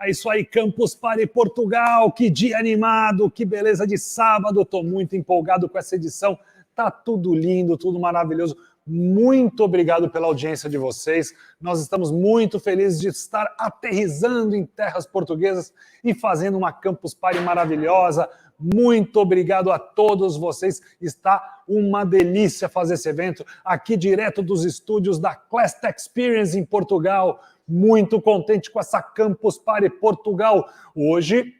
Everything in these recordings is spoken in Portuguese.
É isso aí, Campus Party Portugal, que dia animado, que beleza de sábado, estou muito empolgado com essa edição, tá tudo lindo, tudo maravilhoso. Muito obrigado pela audiência de vocês, nós estamos muito felizes de estar aterrissando em terras portuguesas e fazendo uma Campus Party maravilhosa. Muito obrigado a todos vocês, está uma delícia fazer esse evento aqui direto dos estúdios da Class Experience em Portugal. Muito contente com essa Campus Party Portugal. Hoje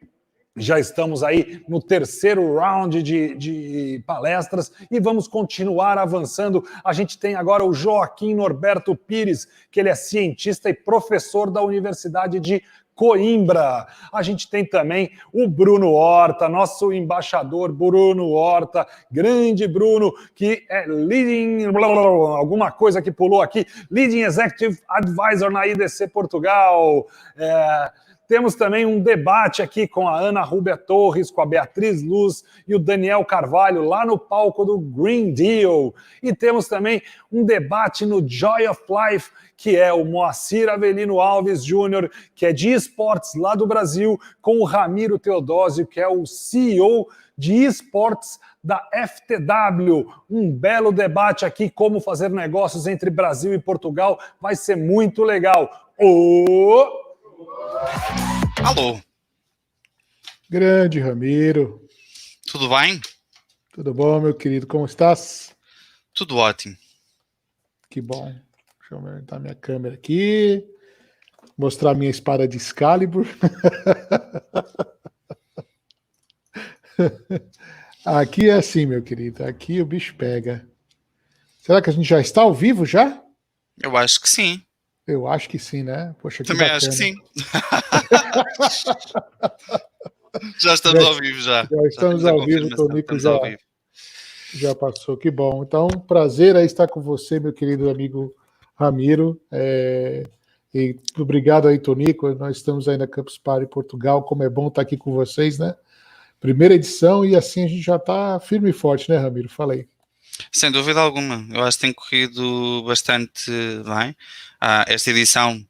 já estamos aí no terceiro round de palestras e vamos continuar avançando. A gente tem agora o Joaquim Norberto Pires, que ele é cientista e professor da Universidade de Coimbra. A gente tem também o Bruno Horta, nosso embaixador Bruno Horta, grande Bruno, que é Leading, alguma coisa que pulou aqui, Leading Executive Advisor na IDC Portugal. Temos também um debate aqui com a Ana Rúbia Torres, com a Beatriz Luz e o Daniel Carvalho, lá no palco do Green Deal. E temos também um debate no Joy of Life, que é o Moacir Avelino Alves Júnior, que é de esportes lá do Brasil, com o Ramiro Teodósio, que é o CEO de esportes da FTW. Um belo debate aqui, como fazer negócios entre Brasil e Portugal. Vai ser muito legal. Alô. Grande Ramiro. Tudo bem? Tudo bom, meu querido? Como estás? Tudo ótimo. Que bom. Deixa eu aumentar minha câmera aqui. Mostrar minha espada de Excalibur. Aqui é assim, meu querido. Aqui o bicho pega. Será que a gente já está ao vivo já? Eu acho que sim. Eu acho que sim, né? Poxa, que também bacana. acho que sim. Já estamos ao vivo, já. Já estamos ao vivo, o Tonico já passou. Que bom. Então, prazer aí estar com você, meu querido amigo Ramiro. E obrigado aí, Tonico. Nós estamos aí na Campus Party Portugal. Como é bom estar aqui com vocês, né? Primeira edição e assim a gente já está firme e forte, né, Ramiro? Fala aí. Sem dúvida alguma. Eu acho que tem corrido bastante bem. Esta edição,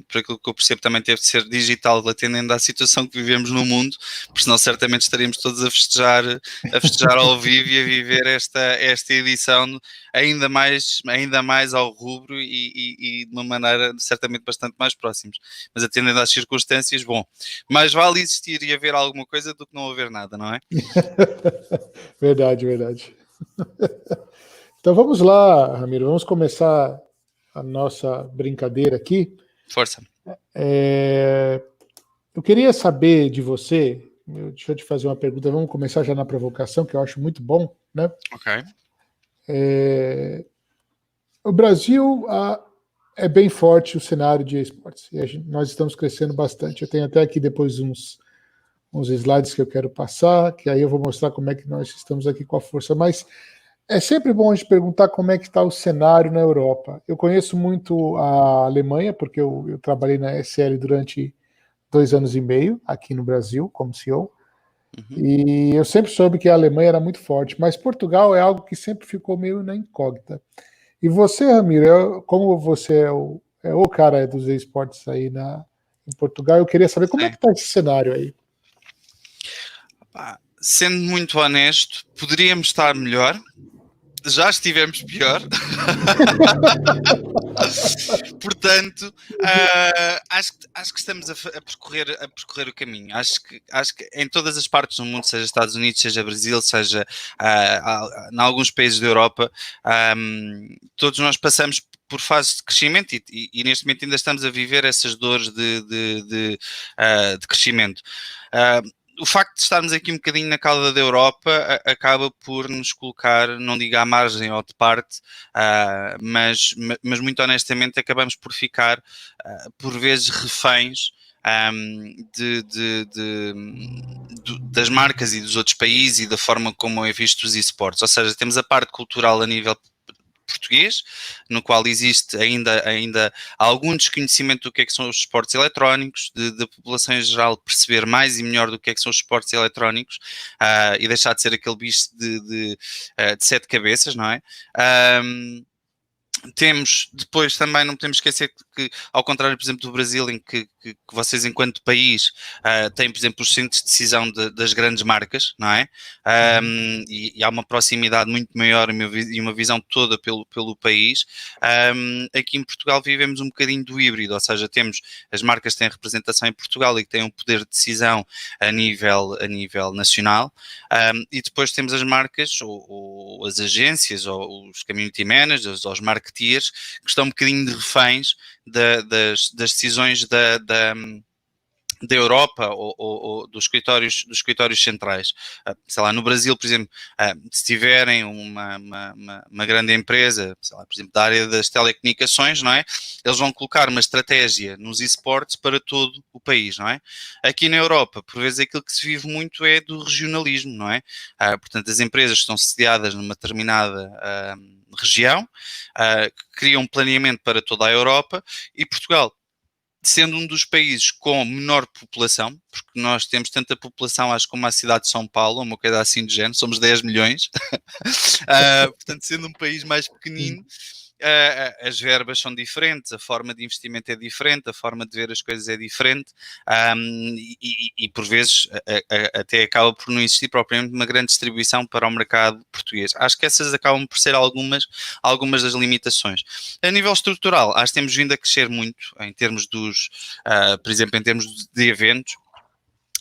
por aquilo que eu percebo, também teve de ser digital, atendendo à situação que vivemos no mundo, porque senão certamente estaríamos todos a festejar ao vivo e a viver esta edição ainda mais ao rubro e de uma maneira certamente bastante mais próximos. Mas atendendo às circunstâncias, bom, mais vale existir e haver alguma coisa do que não haver nada, não é? Verdade, verdade. Então vamos lá, Ramiro, vamos começar a nossa brincadeira aqui. Força. Eu queria saber de você, deixa eu te fazer uma pergunta, vamos começar já na provocação, que eu acho muito bom, né? Ok. O Brasil é bem forte o cenário de esportes, e nós estamos crescendo bastante. Eu tenho até aqui depois uns slides que eu quero passar, que aí eu vou mostrar como é que nós estamos aqui com a força, mas é sempre bom a gente perguntar como é que está o cenário na Europa. Eu conheço muito a Alemanha, porque eu trabalhei na SL durante 2 anos e meio aqui no Brasil, como CEO, e eu sempre soube que a Alemanha era muito forte, mas Portugal é algo que sempre ficou meio na incógnita. E você, Ramiro, como você é o cara dos esportes aí em Portugal, eu queria saber como é que está esse cenário aí. Sendo muito honesto, poderíamos estar melhor. Já estivemos pior. Portanto, acho que estamos a percorrer o caminho. Acho que em todas as partes do mundo, seja Estados Unidos, seja Brasil, seja em alguns países da Europa, todos nós passamos por fases de crescimento e neste momento ainda estamos a viver essas dores de crescimento. O facto de estarmos aqui um bocadinho na cauda da Europa acaba por nos colocar, não digo à margem ou de parte, mas muito honestamente acabamos por ficar, por vezes, reféns das marcas e dos outros países e da forma como é visto os esportes. Ou seja, temos a parte cultural a nível português, no qual existe ainda algum desconhecimento do que é que são os esportes eletrónicos, da população em geral perceber mais e melhor do que é que são os esportes eletrónicos e deixar de ser aquele bicho de 7 cabeças, não é? Temos, depois também não podemos esquecer que, ao contrário, por exemplo, do Brasil, em que vocês, enquanto país, têm, por exemplo, os centros de decisão das grandes marcas, não é? E há uma proximidade muito maior e uma visão toda pelo país. Aqui em Portugal vivemos um bocadinho do híbrido, ou seja, temos as marcas que têm representação em Portugal e que têm um poder de decisão a nível nacional, e depois temos as marcas, ou as agências, ou os community managers, ou os marketeers, que estão um bocadinho de reféns das decisões da Europa ou dos escritórios centrais. Sei lá, no Brasil, por exemplo, se tiverem uma grande empresa, sei lá, por exemplo, da área das telecomunicações, não é? Eles vão colocar uma estratégia nos esportes para todo o país, não é? Aqui na Europa, por vezes, aquilo que se vive muito é do regionalismo, não é? Portanto, as empresas estão sediadas numa determinada região, que criam um planeamento para toda a Europa, e Portugal, sendo um dos países com menor população, porque nós temos tanta população, acho, como a cidade de São Paulo, uma coisa assim de género, somos 10 milhões, portanto, sendo um país mais pequenino, as verbas são diferentes, a forma de investimento é diferente, a forma de ver as coisas é diferente, e por vezes até acaba por não existir propriamente uma grande distribuição para o mercado português. Acho que essas acabam por ser algumas das limitações. A nível estrutural, acho que temos vindo a crescer muito em termos por exemplo, em termos de eventos,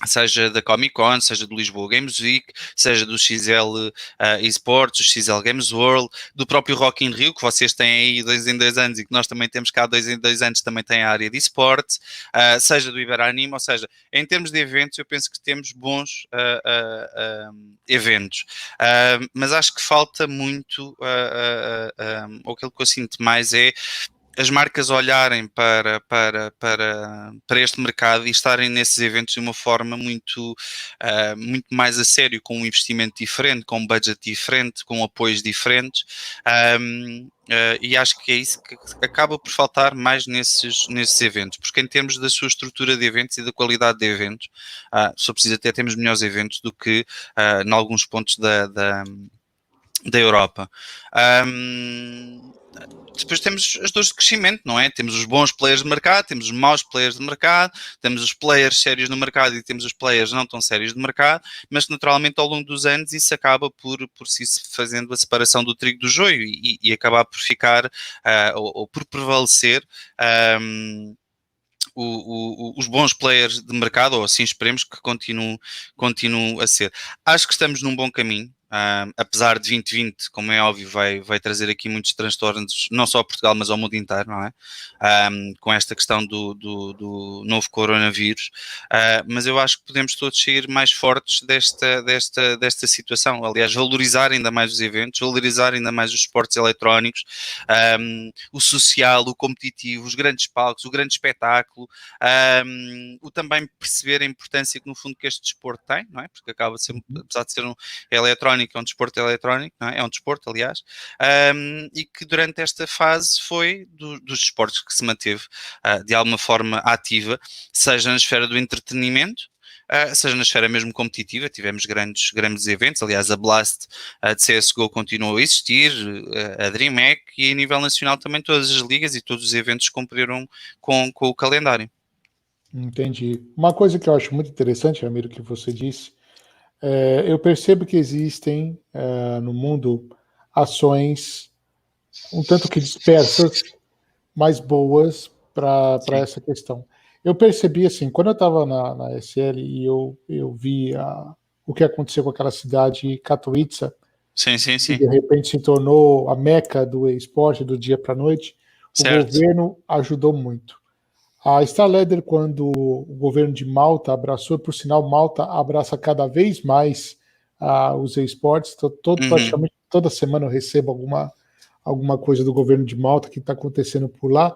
seja da Comic Con, seja do Lisboa Games Week, seja do XL Esports, do XL Games World, do próprio Rock in Rio, que vocês têm aí 2 em 2 anos e que nós também temos cá 2 em 2 anos, também tem a área de esportes, seja do Iberanime, ou seja, em termos de eventos, eu penso que temos bons eventos, mas acho que falta muito, ou aquilo que eu sinto mais é as marcas olharem para este mercado e estarem nesses eventos de uma forma muito mais a sério, com um investimento diferente, com um budget diferente, com apoios diferentes, e acho que é isso que acaba por faltar mais nesses eventos, porque em termos da sua estrutura de eventos e da qualidade de eventos, se for preciso, até temos melhores eventos do que em alguns pontos da Europa. Depois temos as dores de crescimento, não é? Temos os bons players de mercado, temos os maus players de mercado, temos os players sérios no mercado e temos os players não tão sérios de mercado, mas naturalmente ao longo dos anos isso acaba por se fazendo a separação do trigo do joio e acabar por ficar, ou por prevalecer, os bons players de mercado, ou assim esperemos que continuem a ser. Acho que estamos num bom caminho. Apesar de 2020, como é óbvio, vai trazer aqui muitos transtornos, não só a Portugal, mas ao mundo inteiro, não é? Com esta questão do novo coronavírus, mas eu acho que podemos todos sair mais fortes desta situação. Aliás, valorizar ainda mais os eventos, valorizar ainda mais os esportes eletrónicos, o social, o competitivo, os grandes palcos, o grande espetáculo, o também perceber a importância que no fundo que este desporto tem, não é? Porque acaba de ser, apesar de ser eletrónico, é um desporto eletrónico, não é? É um desporto, aliás, e que durante esta fase foi dos desportos que se manteve de alguma forma ativa, seja na esfera do entretenimento, seja na esfera mesmo competitiva. Tivemos grandes eventos, aliás a Blast de CSGO continuou a existir, a DreamHack, e a nível nacional também todas as ligas e todos os eventos cumpriram com o calendário. Entendi. Uma coisa que eu acho muito interessante, Ramiro, que você disse, eu percebo que existem no mundo ações um tanto que dispersas, mais boas para essa questão. Eu percebi assim, quando eu estava na SL e eu vi o que aconteceu com aquela cidade Katowice, Sim. que de repente se tornou a meca do esporte do dia para a noite, Certo. O governo ajudou muito. A StarLadder, quando o governo de Malta abraçou, por sinal, Malta abraça cada vez mais os esportes. Praticamente toda semana eu recebo alguma coisa do governo de Malta que está acontecendo por lá.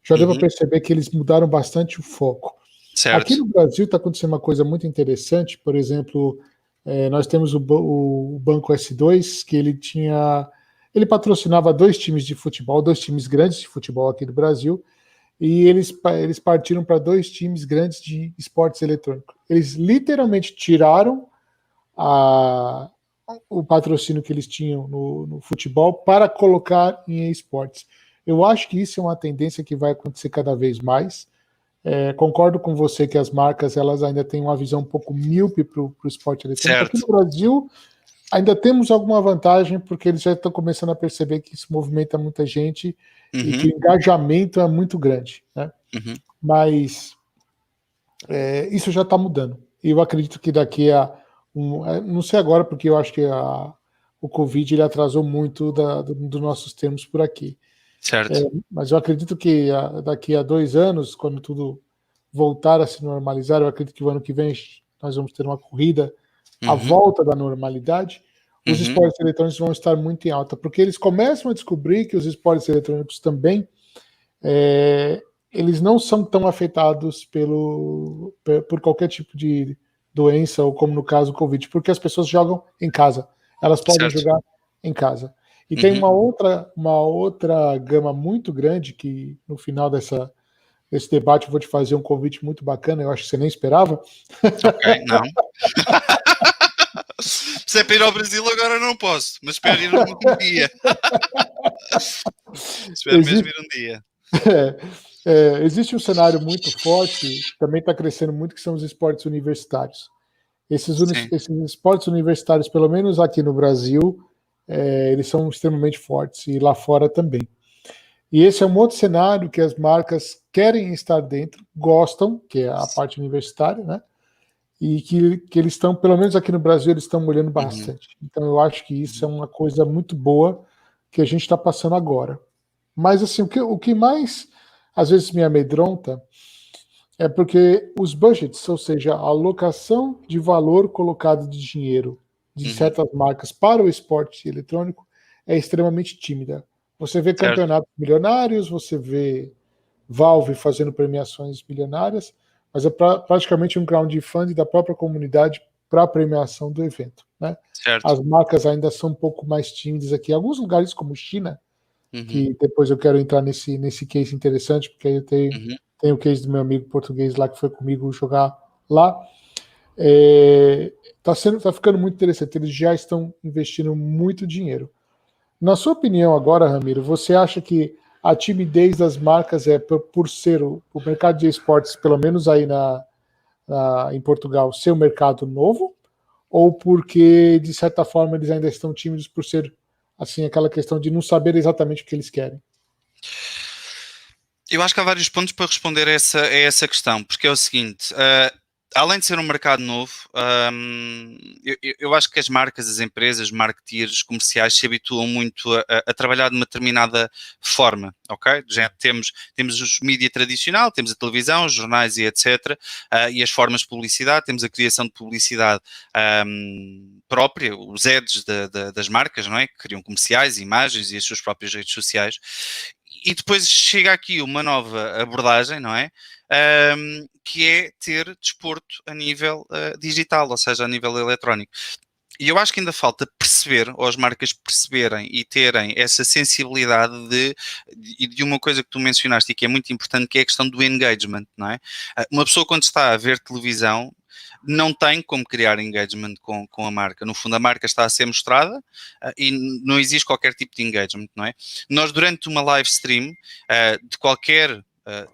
Já deu para perceber que eles mudaram bastante o foco. Certo. Aqui no Brasil está acontecendo uma coisa muito interessante. Por exemplo, nós temos o Banco S2, que ele patrocinava 2 times de futebol, 2 times grandes de futebol aqui do Brasil, e eles partiram para 2 times grandes de esportes eletrônicos. Eles literalmente tiraram o patrocínio que eles tinham no futebol para colocar em esportes. Eu acho que isso é uma tendência que vai acontecer cada vez mais. Concordo com você que as marcas elas ainda têm uma visão um pouco míope para o esporte eletrônico. Certo. Aqui no Brasil ainda temos alguma vantagem, porque eles já estão começando a perceber que isso movimenta muita gente e que o engajamento é muito grande, né? Mas isso já está mudando. E eu acredito que daqui a não sei agora, porque eu acho que o Covid ele atrasou muito dos nossos termos por aqui. Certo. Mas eu acredito que daqui a 2 anos, quando tudo voltar a se normalizar, eu acredito que o ano que vem nós vamos ter uma corrida à volta da normalidade, os esportes eletrônicos vão estar muito em alta, porque eles começam a descobrir que os esportes eletrônicos também eles não são tão afetados por qualquer tipo de doença, ou como no caso o Covid, porque as pessoas jogam em casa, elas podem jogar em casa. E tem uma outra gama muito grande que no final desse debate eu vou te fazer um convite muito bacana, eu acho que você nem esperava. Ok, não. Se é para ir ao Brasil agora não posso, mas espero ir um dia. Espero mesmo ir um dia. Existe um cenário muito forte, também está crescendo muito, que são os esportes universitários. Esses esportes universitários, pelo menos aqui no Brasil, eles são extremamente fortes, e lá fora também. E esse é um outro cenário que as marcas querem estar dentro, gostam, que é a parte universitária, né? E que eles estão, pelo menos aqui no Brasil, eles estão olhando bastante. Então eu acho que isso é uma coisa muito boa que a gente está passando agora. Mas assim, o que mais às vezes me amedronta é porque os budgets, ou seja, a alocação de valor colocado de dinheiro de certas marcas para o esporte eletrônico é extremamente tímida. Você vê campeonatos milionários, você vê Valve fazendo premiações milionárias, mas é praticamente um crowdfunding da própria comunidade para a premiação do evento, né? As marcas ainda são um pouco mais tímidas aqui. Alguns lugares como China, que depois eu quero entrar nesse case interessante, porque aí eu tenho o case do meu amigo português lá que foi comigo jogar lá. Tá ficando muito interessante. Eles já estão investindo muito dinheiro. Na sua opinião agora, Ramiro, você acha que a timidez das marcas é por ser o mercado de esportes, pelo menos aí em Portugal, ser um mercado novo? Ou porque, de certa forma, eles ainda estão tímidos por ser assim, aquela questão de não saber exatamente o que eles querem? Eu acho que há vários pontos para responder a essa questão, porque é o seguinte, além de ser um mercado novo, eu acho que as marcas, as empresas, marketeers comerciais se habituam muito a trabalhar de uma determinada forma, ok? Já temos os mídia tradicional, temos a televisão, os jornais e etc. E as formas de publicidade, temos a criação de publicidade própria, os ads das marcas, não é? Que criam comerciais, imagens e as suas próprias redes sociais. E depois chega aqui uma nova abordagem, não é? Que é ter desporto a nível digital, ou seja, a nível eletrónico. E eu acho que ainda falta perceber, ou as marcas perceberem e terem essa sensibilidade de uma coisa que tu mencionaste e que é muito importante, que é a questão do engagement, não é? Uma pessoa quando está a ver televisão não tem como criar engagement com a marca. No fundo, a marca está a ser mostrada e não existe qualquer tipo de engagement, não é? Nós, durante uma live stream de qualquer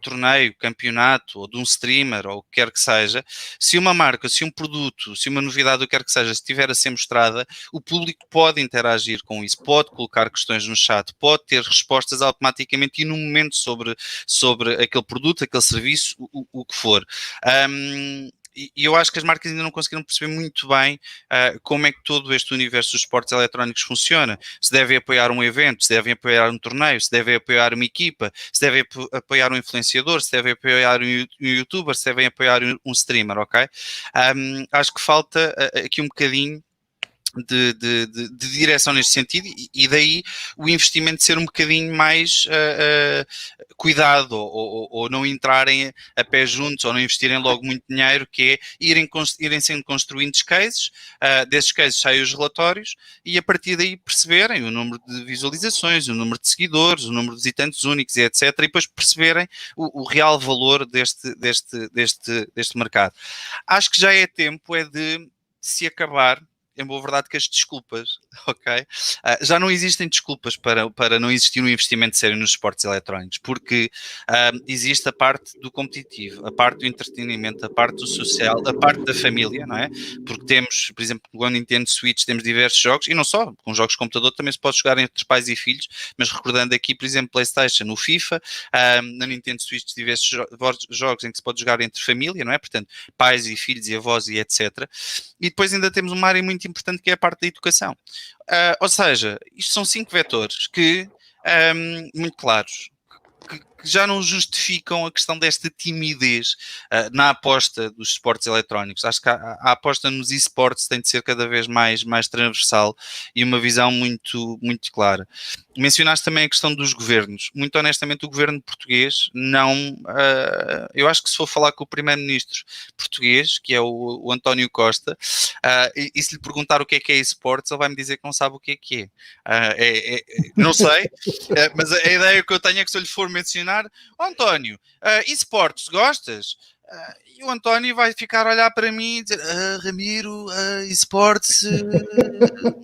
torneio, campeonato, ou de um streamer, ou o que quer que seja, se uma marca, se um produto, se uma novidade, o que quer que seja, estiver a ser mostrada, o público pode interagir com isso, pode colocar questões no chat, pode ter respostas automaticamente e no momento sobre aquele produto, aquele serviço, o que for. E eu acho que as marcas ainda não conseguiram perceber muito bem como é que todo este universo dos esportes eletrónicos funciona. Se devem apoiar um evento, se devem apoiar um torneio, se devem apoiar uma equipa, se devem apoiar um influenciador, se devem apoiar um youtuber, se devem apoiar um streamer, ok? Acho que falta aqui um bocadinho de direção neste sentido e daí o investimento ser um bocadinho mais cuidado ou não entrarem a pé juntos ou não investirem logo muito dinheiro, que é irem sendo construindo cases, desses cases saem os relatórios e a partir daí perceberem o número de visualizações, o número de seguidores, o número de visitantes únicos e etc. E depois perceberem o real valor deste mercado. Acho que já é tempo de se acabar. em boa verdade, que as desculpas, ok? Já não existem desculpas para não existir um investimento sério nos esportes eletrónicos, porque existe a parte do competitivo, a parte do entretenimento, a parte do social, a parte da família, não é? Porque temos, por exemplo, com a Nintendo Switch temos diversos jogos, e não só, com jogos de computador também se pode jogar entre pais e filhos, mas recordando aqui, por exemplo, PlayStation, o FIFA, na Nintendo Switch diversos jogos em que se pode jogar entre família, não é? Portanto, pais e filhos e avós e etc. E depois ainda temos uma área muito importante que é a parte da educação. Ou seja, isto são 5 vetores que, muito claros, que já não justificam a questão desta timidez na aposta dos esportes eletrónicos. Acho que a aposta nos esportes tem de ser cada vez mais transversal e uma visão muito, muito clara. Mencionaste também a questão dos governos. Muito honestamente, o governo português não... eu acho que se for falar com o primeiro-ministro português, que é o António Costa, e se lhe perguntar o que é esportes, ele vai-me dizer que não sabe o que é. Não sei, mas a ideia que eu tenho é que se eu lhe for mencionar, António, esportes, gostas? E o António vai ficar a olhar para mim e dizer, Ramiro, esportes,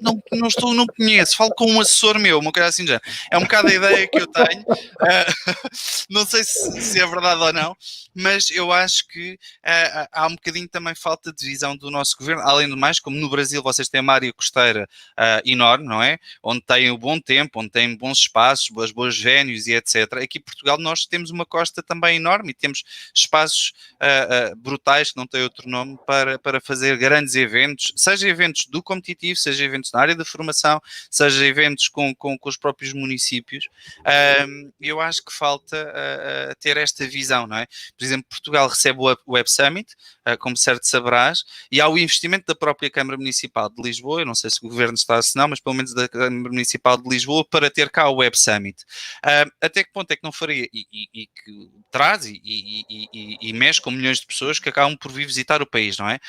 não conheço, falo com um assessor meu, uma coisa assim já. É um bocado a ideia que eu tenho, não sei se é verdade ou não, mas eu acho que há um bocadinho também falta de visão do nosso governo, além do mais, como no Brasil vocês têm uma área costeira enorme, não é? Onde têm o bom tempo, onde têm bons espaços, as boas venues e etc. Aqui em Portugal nós temos uma costa também enorme e temos espaços brutais, que não têm outro nome, para fazer grandes eventos, seja eventos do competitivo, seja eventos na área da formação, seja eventos com os próprios municípios. Eu acho que falta ter esta visão, não é? Por exemplo, Portugal recebe o Web Summit, como certo saberás, e há o investimento da própria Câmara Municipal de Lisboa, eu não sei se o Governo está a não, mas pelo menos da Câmara Municipal de Lisboa, para ter cá o Web Summit. Até que ponto é que não faria, e que traz e mexe com milhões de pessoas que acabam por vir visitar o país, não é?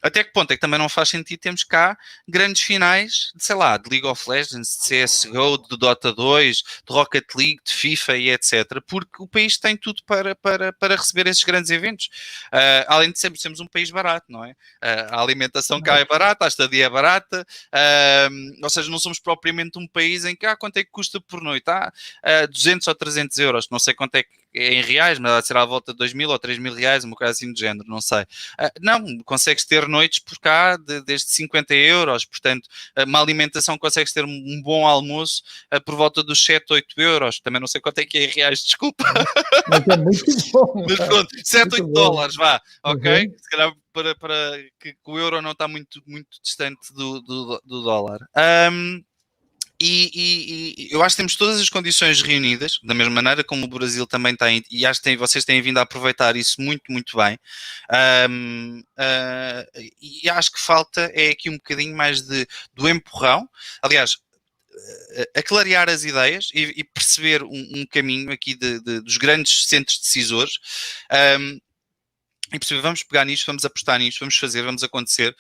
Até que ponto é que também não faz sentido termos cá grandes finais, sei lá, de League of Legends, de CSGO, de Dota 2, de Rocket League, de FIFA e etc. Porque o país tem tudo para receber esses grandes eventos. Além de sermos um país barato, não é? A alimentação cá é barata, a estadia é barata, ou seja, não somos propriamente um país em que, quanto é que custa por noite? 200 ou 300 euros, não sei quanto é que em reais, mas será à volta de 2.000 ou 3.000 reais, uma coisa assim do género, não sei. Não, consegues ter noites por cá desde 50 euros, portanto, uma alimentação consegues ter um bom almoço por volta dos 7, 8 euros, também não sei quanto é que é em reais, desculpa. Mas é muito bom. Mas pronto, 7, 8 dólares, vá, ok? Uhum. Se calhar para que o euro não está muito, muito distante do dólar. E eu acho que temos todas as condições reunidas, da mesma maneira como o Brasil também tem, e acho que vocês têm vindo a aproveitar isso muito, muito bem. E acho que falta é aqui um bocadinho mais do empurrão. Aliás, a clarear as ideias e perceber um caminho aqui dos grandes centros decisores. E perceber, vamos pegar nisto, vamos apostar nisto, vamos fazer, vamos acontecer.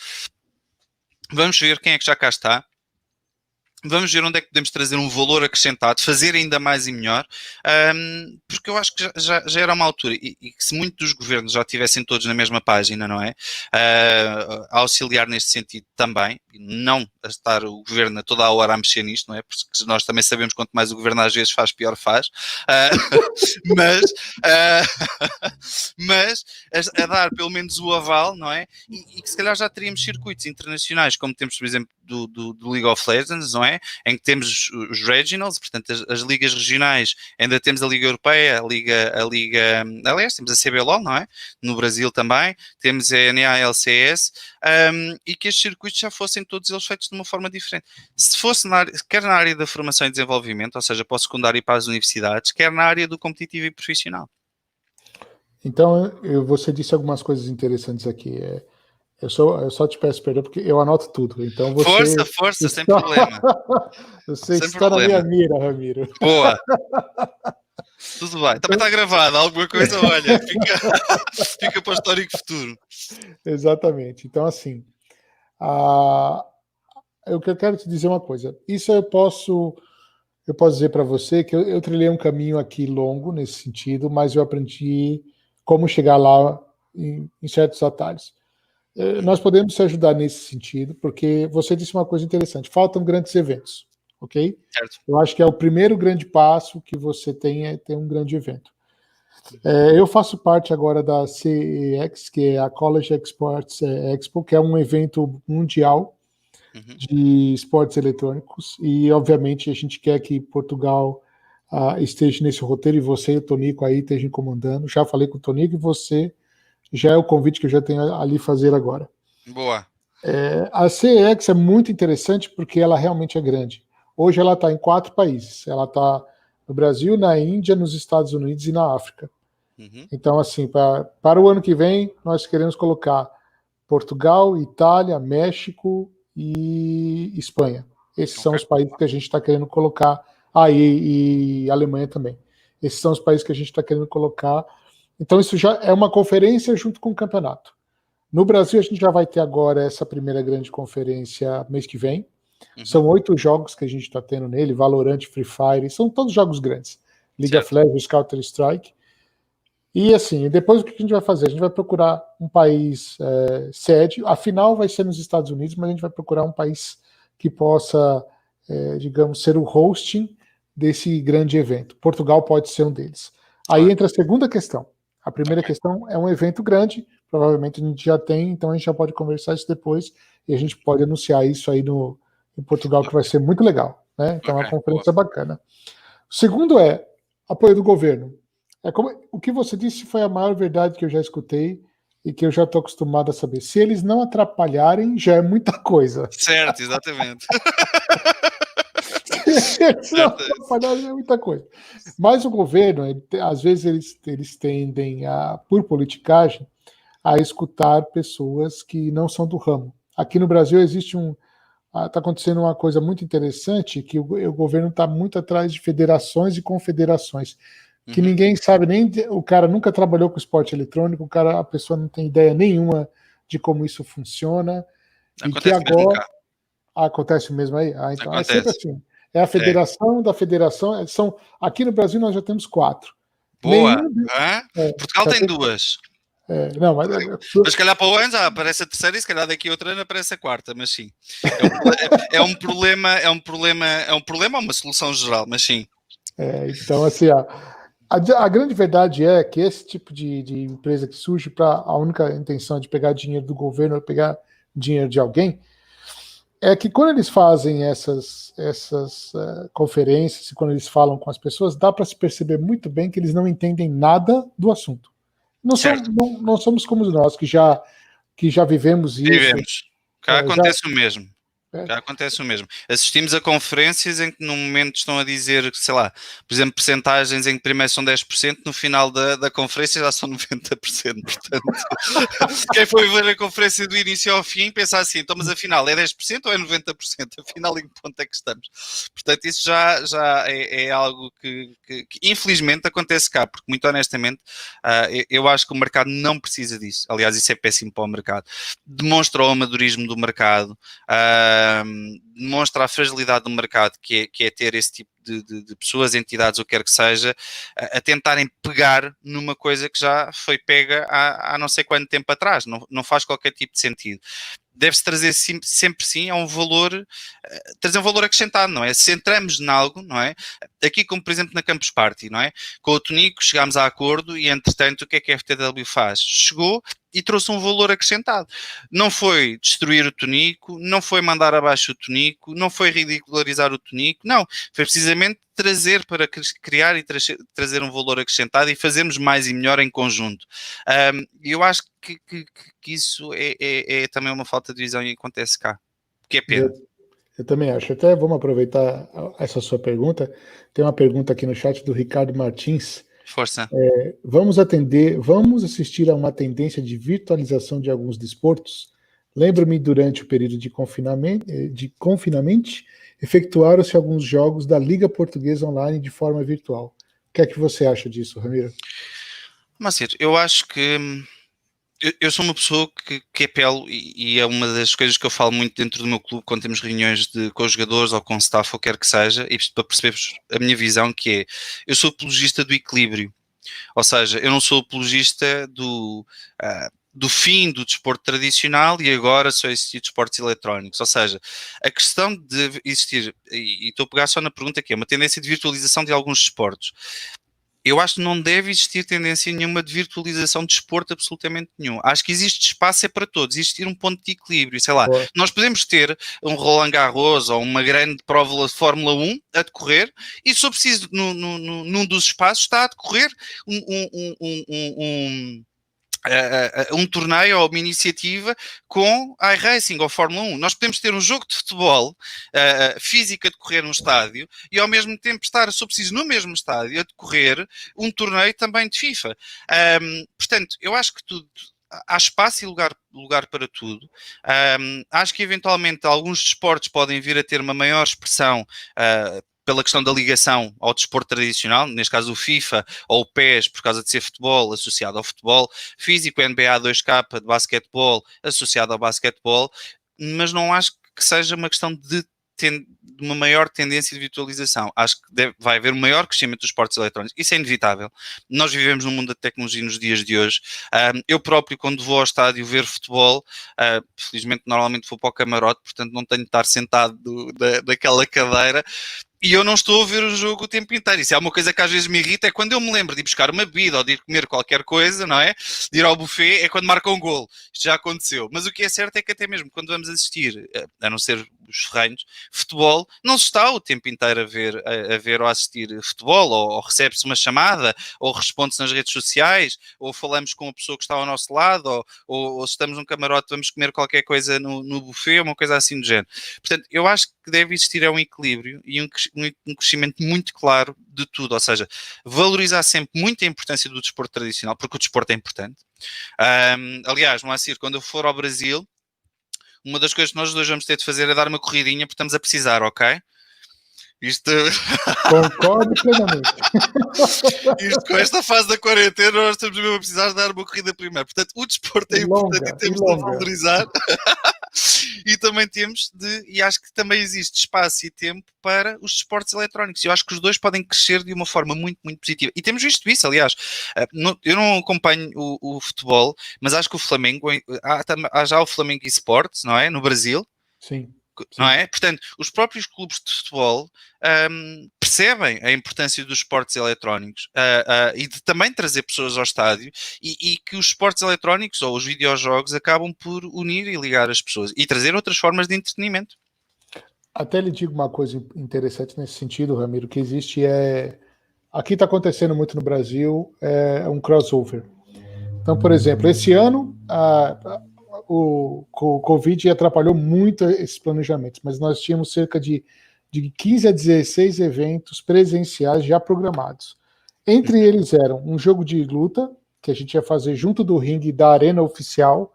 Vamos ver quem é que já cá está. Vamos ver onde é que podemos trazer um valor acrescentado, fazer ainda mais e melhor, porque eu acho que já era uma altura, e que se muitos dos governos já estivessem todos na mesma página, não é? A auxiliar neste sentido também, não a estar o governo a toda a hora a mexer nisto, não é? Porque nós também sabemos quanto mais o governo às vezes faz, pior faz, mas a dar pelo menos o aval, não é? E que se calhar já teríamos circuitos internacionais, como temos, por exemplo, do League of Legends, não é? Em que temos os regionals, portanto as ligas regionais, ainda temos a Liga Europeia, a Liga, aliás, temos a CBLOL, não é? No Brasil também, temos a NALCS, e que estes circuitos já fossem todos eles feitos de uma forma diferente. Se fosse quer na área da formação e desenvolvimento, ou seja, para o secundário e para as universidades, quer na área do competitivo e profissional. Então, você disse algumas coisas interessantes aqui. Eu só te peço perdão, porque eu anoto tudo. Então força, sem problema. Você está na minha mira, Ramiro. Boa. Tudo bem. Também está gravado. Alguma coisa, olha, fica para o histórico futuro. Exatamente. Então, assim, eu quero te dizer uma coisa. Isso eu posso dizer para você que eu trilhei um caminho aqui longo nesse sentido, mas eu aprendi como chegar lá em certos atalhos. Nós podemos te ajudar nesse sentido, porque você disse uma coisa interessante, faltam grandes eventos, ok? Certo. Eu acho que é o primeiro grande passo que você tem é ter um grande evento. Eu faço parte agora da CEX, que é a College Exports Expo, que é um evento mundial de esportes eletrônicos, e obviamente a gente quer que Portugal esteja nesse roteiro, e você e o Tonico aí estejam comandando. Já falei com o Tonico, e você já é o convite que eu já tenho ali fazer agora. Boa. A CEX é muito interessante porque ela realmente é grande. Hoje ela está em 4 países. Ela está no Brasil, na Índia, nos Estados Unidos e na África. Então, assim, para o ano que vem, nós queremos colocar Portugal, Itália, México e Espanha. Esses são os países que a gente está querendo colocar. E Alemanha também. Esses são os países que a gente está querendo colocar. Então, isso já é uma conferência junto com o campeonato. No Brasil, a gente já vai ter agora essa primeira grande conferência mês que vem. São 8 jogos que a gente está tendo nele, Valorant, Free Fire, são todos jogos grandes. League of Legends, Counter-Strike. E assim, depois o que a gente vai fazer? A gente vai procurar um país sede, a final vai ser nos Estados Unidos, mas a gente vai procurar um país que possa, digamos, ser o hosting desse grande evento. Portugal pode ser um deles. Aí entra a segunda questão. A primeira questão é um evento grande, provavelmente a gente já tem, então a gente já pode conversar isso depois e a gente pode anunciar isso aí em Portugal, que vai ser muito legal, né? Então é uma conferência bacana. O segundo é apoio do governo. O que você disse foi a maior verdade que eu já escutei e que eu já estou acostumado a saber. Se eles não atrapalharem, já é muita coisa. Certo, exatamente. Se eles não atrapalharem, já é muita coisa. Mas o governo, às vezes eles tendem, por politicagem, a escutar pessoas que não são do ramo. Aqui no Brasil existe está acontecendo uma coisa muito interessante, que o governo está muito atrás de federações e confederações, que ninguém sabe, nem o cara nunca trabalhou com esporte eletrônico, a pessoa não tem ideia nenhuma de como isso funciona. Acontece e que agora mesmo cá. Acontece mesmo aí? Então Acontece. é sempre assim. É a federação da federação. Aqui no Brasil nós já temos 4. Boa. Nenhum, Portugal tem 2. Não, mas Mas se calhar para o ano já aparece a terceira e se calhar daqui a outro ano aparece a quarta, mas sim. É um problema ou uma solução geral, mas sim. Então, assim, a grande verdade é que esse tipo de empresa que surge para a única intenção de pegar dinheiro do governo ou pegar dinheiro de alguém, é que quando eles fazem essas conferências, quando eles falam com as pessoas, dá para se perceber muito bem que eles não entendem nada do assunto. Não somos como nós, que já vivemos isso. Vivemos. Cá acontece o mesmo. Já acontece o mesmo. Assistimos a conferências em que no momento estão a dizer, sei lá, por exemplo, percentagens em que primeiro são 10%, no final da conferência já são 90%. Portanto, quem foi ver a conferência do início ao fim pensa assim, então, mas afinal é 10% ou é 90%? Afinal, em que ponto é que estamos? Portanto, isso já é algo que infelizmente acontece cá, porque muito honestamente eu acho que o mercado não precisa disso. Aliás, isso é péssimo para o mercado. Demonstra o amadorismo do mercado, demonstra a fragilidade do mercado, que é ter esse tipo de pessoas, entidades, o que quer que seja, a tentarem pegar numa coisa que já foi pega há não sei quanto tempo atrás. Não faz qualquer tipo de sentido. Deve-se trazer sempre sim a um valor, trazer um valor acrescentado, não é? Se entramos em algo, não é? Aqui como por exemplo na Campus Party, não é? Com o Tonico chegámos a acordo e entretanto o que a FTW faz? Chegou e trouxe um valor acrescentado. Não foi destruir o Tonico, não foi mandar abaixo o Tonico, não foi ridicularizar o Tonico, não. Foi precisamente trazer para criar e trazer um valor acrescentado e fazermos mais e melhor em conjunto. Eu acho que isso é também uma falta de visão e acontece cá, que é pena. Eu também acho. Até vamos aproveitar essa sua pergunta. Tem uma pergunta aqui no chat do Ricardo Martins. Força. Vamos assistir a uma tendência de virtualização de alguns desportos? Lembro-me, durante o período de confinamento, efetuaram-se alguns jogos da Liga Portuguesa Online de forma virtual. O que é que você acha disso, Ramiro? Marcelo, eu acho que eu sou uma pessoa que apelo e é uma das coisas que eu falo muito dentro do meu clube quando temos reuniões com os jogadores ou com o staff ou quer que seja, e para perceberes a minha visão, que é, eu sou apologista do equilíbrio, ou seja, eu não sou apologista do do fim do desporto tradicional e agora só existir desportos eletrónicos. Ou seja, a questão de existir, e estou a pegar só na pergunta que é uma tendência de virtualização de alguns desportos. Eu acho que não deve existir tendência nenhuma de virtualização de desporto, absolutamente nenhum. Acho que existe espaço é para todos, existir um ponto de equilíbrio, sei lá. Nós podemos ter um Roland Garros ou uma grande prova de Fórmula 1 a decorrer e, se eu preciso, num dos espaços está a decorrer um torneio ou uma iniciativa com iRacing ou Fórmula 1. Nós podemos ter um jogo de futebol físico a decorrer num estádio e ao mesmo tempo estar, se preciso, no mesmo estádio a decorrer um torneio também de FIFA. Portanto, eu acho que há espaço e lugar para tudo. Acho que eventualmente alguns desportos podem vir a ter uma maior expressão pela questão da ligação ao desporto tradicional, neste caso o FIFA ou o PES, por causa de ser futebol associado ao futebol físico, NBA 2K de basquetebol associado ao basquetebol, mas não acho que seja uma questão de uma maior tendência de virtualização. Acho que vai haver um maior crescimento dos esportes eletrónicos. Isso é inevitável. Nós vivemos num mundo da tecnologia nos dias de hoje. Eu próprio, quando vou ao estádio ver futebol, felizmente normalmente vou para o camarote, portanto não tenho de estar sentado daquela cadeira, e eu não estou a ver o jogo o tempo inteiro. Isso é uma coisa que às vezes me irrita, é quando eu me lembro de ir buscar uma bebida ou de ir comer qualquer coisa, não é? De ir ao buffet, é quando marcam um golo. Isto já aconteceu. Mas o que é certo é que até mesmo quando vamos assistir, a não ser os ferrenhos, futebol, não se está o tempo inteiro a ver ou a assistir futebol, ou recebe-se uma chamada, ou responde-se nas redes sociais, ou falamos com a pessoa que está ao nosso lado, ou se estamos num camarote, vamos comer qualquer coisa no buffet, uma coisa assim do género. Portanto, eu acho que deve existir um equilíbrio e um crescimento muito claro de tudo, ou seja, valorizar sempre muito a importância do desporto tradicional, porque o desporto é importante. Aliás, Moacir, quando eu for ao Brasil, uma das coisas que nós dois vamos ter de fazer é dar uma corridinha, porque estamos a precisar, ok? Isto... Concordo plenamente. Isto, com esta fase da quarentena, nós estamos mesmo a precisar de dar uma corrida primeiro. Portanto, o desporto é importante e temos de valorizar. E também temos e acho que também existe espaço e tempo para os desportos eletrónicos. Eu acho que os dois podem crescer de uma forma muito, muito positiva. E temos visto isso, aliás. Eu não acompanho o futebol, mas acho que o Flamengo, há já o Flamengo eSports, não é? No Brasil. Sim. Não é? Portanto, os próprios clubes de futebol percebem a importância dos esportes eletrónicos e de também trazer pessoas ao estádio e que os esportes eletrónicos ou os videojogos acabam por unir e ligar as pessoas e trazer outras formas de entretenimento. Até lhe digo uma coisa interessante nesse sentido, Ramiro, que existe aqui está acontecendo muito no Brasil, é um crossover. Então, por exemplo, esse ano o Covid atrapalhou muito esses planejamentos, mas nós tínhamos cerca de 15 a 16 eventos presenciais já programados. Entre eles eram um jogo de luta, que a gente ia fazer junto do ringue da arena oficial,